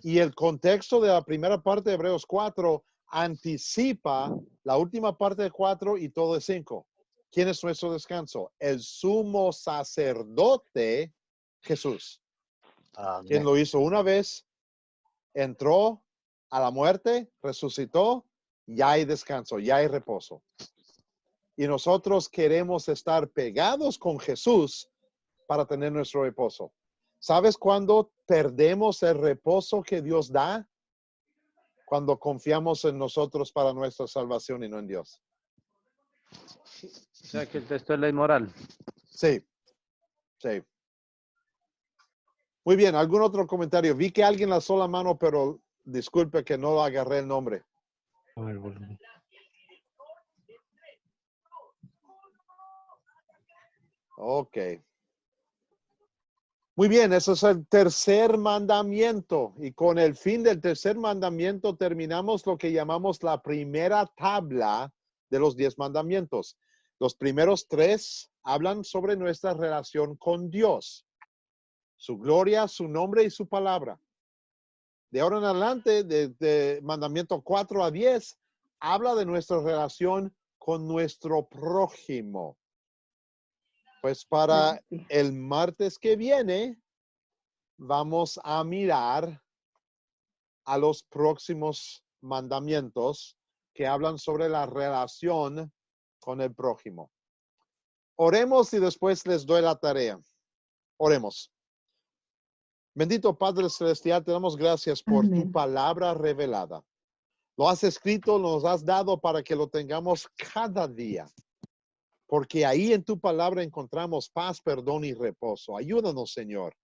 Y el contexto de la primera parte de Hebreos 4 anticipa la última parte de 4 y todo de 5. ¿Quién es nuestro descanso? El sumo sacerdote Jesús. Amén. Quien lo hizo una vez, entró a la muerte, resucitó, ya hay descanso, ya hay reposo. Y nosotros queremos estar pegados con Jesús para tener nuestro reposo. ¿Sabes cuándo perdemos el reposo que Dios da? Cuando confiamos en nosotros para nuestra salvación y no en Dios. O sea, que el texto es ley moral. Sí, sí. Muy bien, ¿algún otro comentario? Vi que alguien alzó la mano, pero disculpe que no agarré el nombre. Ok. Muy bien, eso es el tercer mandamiento. Y con el fin del tercer mandamiento terminamos lo que llamamos la primera tabla de los 10 mandamientos. Los primeros 3 hablan sobre nuestra relación con Dios. Su gloria, su nombre y su palabra. De ahora en adelante, de mandamiento 4 a 10, habla de nuestra relación con nuestro prójimo. Pues para el martes que viene, vamos a mirar a los próximos mandamientos que hablan sobre la relación con el prójimo. Oremos y después les doy la tarea. Oremos. Bendito Padre Celestial, te damos gracias por tu palabra revelada. Lo has escrito, nos has dado para que lo tengamos cada día. porque ahí en tu palabra encontramos paz, perdón y reposo. Ayúdanos, Señor,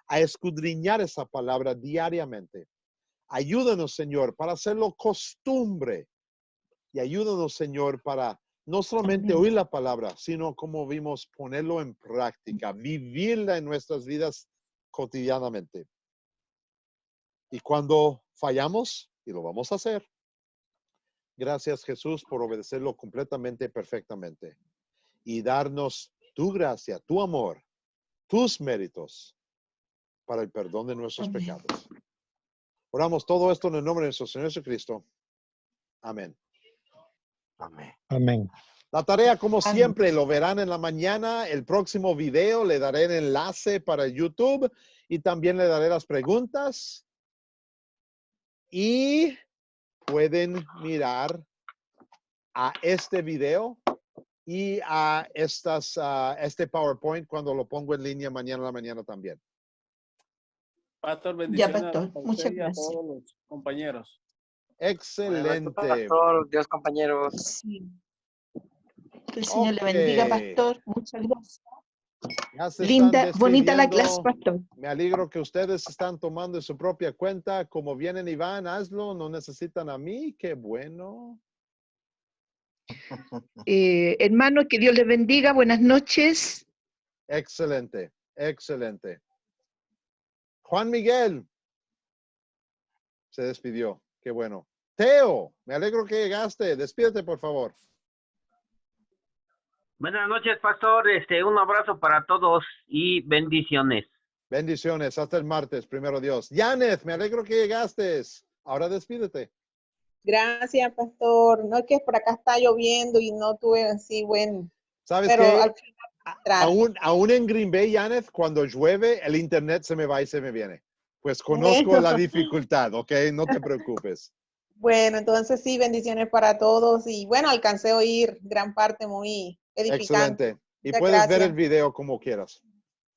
a escudriñar esa palabra diariamente. Ayúdanos, Señor, para hacerlo costumbre. Y ayúdanos, Señor, para no solamente oír la palabra, sino como vimos, ponerlo en práctica, vivirla en nuestras vidas cotidianamente. Y cuando fallamos, y lo vamos a hacer, gracias, Jesús, por obedecerlo completamente y perfectamente. Y darnos tu gracia, tu amor, tus méritos para el perdón de nuestros pecados. Oramos todo esto en el nombre de nuestro Señor Jesucristo. Amén. Amén. Amén. La tarea, como siempre, lo verán en la mañana. El próximo video le daré el enlace para YouTube y también le daré las preguntas. Y pueden mirar a este video y a este PowerPoint cuando lo pongo en línea mañana a la mañana también. Pastor, bendiciones Pastor. a Muchas usted y a gracias. todos los compañeros. Excelente. Pastor, Dios compañeros. Sí. Que el Señor le bendiga, pastor. Muchas gracias. Ya se Linda, están bonita la despidiendo. clase, pastor. Me alegro que ustedes están tomando su propia cuenta. Como vienen y van, hazlo. No necesitan a mí. Qué bueno. Hermano, que Dios les bendiga. Buenas noches. Excelente. Excelente. Juan Miguel se despidió. Qué bueno. Teo, me alegro que llegaste. Despídete, por favor. Buenas noches, pastor. Un abrazo para todos y bendiciones. Bendiciones. Hasta el martes, primero Dios. Yaneth, me alegro que llegaste. Ahora despídete. Gracias, pastor. No es que por acá está lloviendo y no tuve así bueno. ¿Sabes pero qué? al final Aún en Green Bay, Yaneth, cuando llueve, el internet se me va y se me viene. Pues conozco Bueno. la dificultad, ¿ok? No te preocupes. Bueno, entonces sí, bendiciones para todos. Y bueno, alcancé a oír gran parte muy edificante. Excelente. Y Muchas puedes ver gracias. el video como quieras.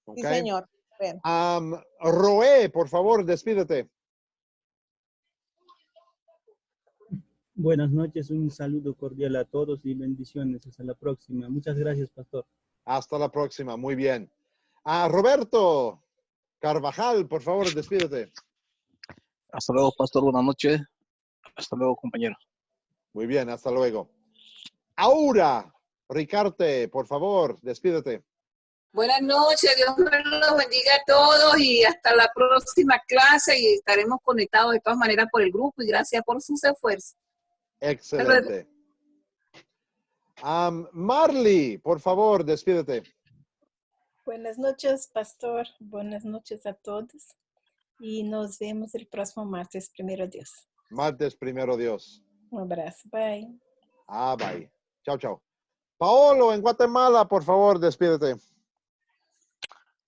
¿Ok? Sí, señor. Bueno. Roé, por favor, despídete. Buenas noches, un saludo cordial a todos y bendiciones. Hasta la próxima. Muchas gracias, pastor. Hasta la próxima. Muy bien. Roberto Carvajal, por favor, despídete. Hasta luego, pastor. Buenas noches. Hasta luego, compañero. Muy bien, hasta luego. Aura Ricarte, por favor, despídete. Buenas noches, Dios los bendiga a todos y hasta la próxima clase y estaremos conectados de todas maneras por el grupo y gracias por sus esfuerzos. Excelente. Marley, por favor, despídete. Buenas noches, pastor. Buenas noches a todos. Y nos vemos el próximo martes, primero Dios. Martes, primero Dios. Un abrazo. Bye. Bye. Chao, chao. Paolo, en Guatemala, por favor, despídete.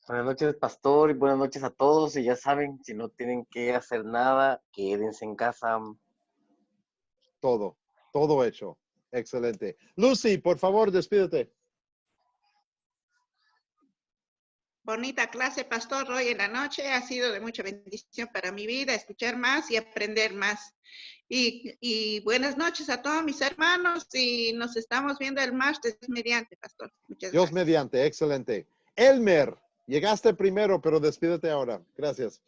Buenas noches, pastor, y buenas noches a todos. Y ya saben, si no tienen que hacer nada, quédense en casa. Todo hecho. Excelente. Lucy, por favor, despídete. Bonita clase, pastor, hoy en la noche. Ha sido de mucha bendición para mi vida, escuchar más y aprender más. Y buenas noches a todos mis hermanos y nos estamos viendo el martes mediante, pastor. Muchas Dios gracias. mediante, excelente. Elmer, llegaste primero, pero despídete ahora. Gracias.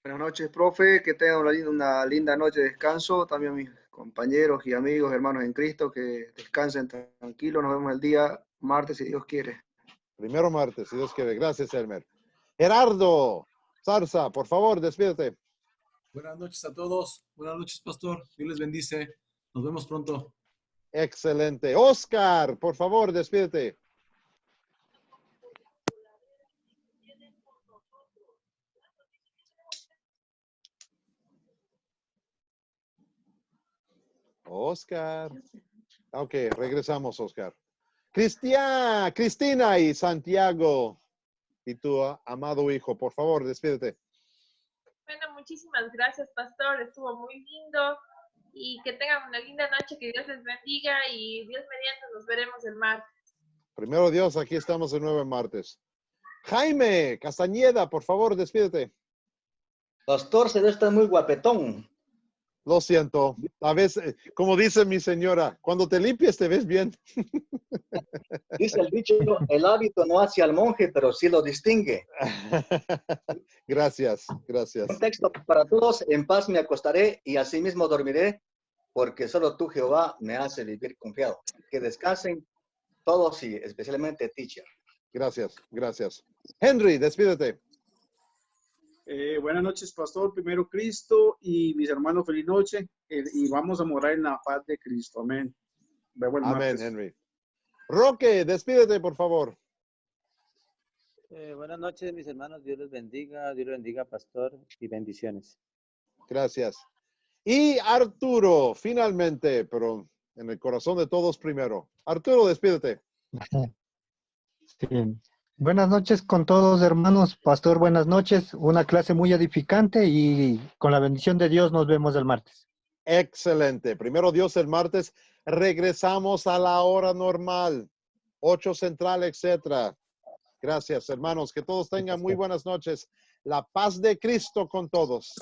Buenas noches, profe. Que tengan una linda noche de descanso. También mis compañeros y amigos, hermanos en Cristo, que descansen tranquilos. Nos vemos el día martes, si Dios quiere. Primero martes, si Dios quiere. Gracias, Elmer. Gerardo Zarza, por favor, despídete. Buenas noches a todos. Buenas noches, pastor. Dios les bendice. Nos vemos pronto. Excelente. Oscar, por favor, despídete. Oscar. Ok, regresamos, Oscar. Cristina y Santiago y tu amado hijo, por favor, despídete. Bueno, muchísimas gracias, pastor. Estuvo muy lindo. Y que tengan una linda noche, que Dios les bendiga y Dios mediante nos veremos el martes. Primero Dios, aquí estamos de nuevo en martes. Jaime Castañeda, por favor, despídete. Pastor, se ve está muy guapetón. Lo siento. A veces, como dice mi señora, cuando te limpias te ves bien. Dice el dicho, el hábito no hace al monje, pero sí lo distingue. Gracias, gracias. Un texto para todos, en paz me acostaré y asimismo dormiré, porque solo tú, Jehová, me hace vivir confiado. Que descansen todos y especialmente teacher. Gracias, gracias. Henry, despídete. Buenas noches, pastor. Primero Cristo y mis hermanos, feliz noche. Y vamos a morar en la paz de Cristo. Amén. Vemos el Amén, martes. Henry. Roque, despídete, por favor. Buenas noches, mis hermanos. Dios les bendiga, pastor, y bendiciones. Gracias. Y Arturo, finalmente, pero en el corazón de todos primero. Arturo, despídete. Sí. Buenas noches con todos, hermanos. Pastor, buenas noches. Una clase muy edificante y con la bendición de Dios nos vemos el martes. Excelente. Primero Dios, el martes regresamos a la hora normal, 8 central, etcétera. Gracias, hermanos. Que todos tengan muy buenas noches. La paz de Cristo con todos.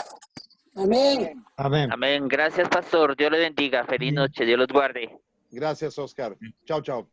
Amén. Amén. Amén. Gracias, pastor. Dios le bendiga. Feliz noche. Dios los guarde. Gracias, Oscar. Chao, chao.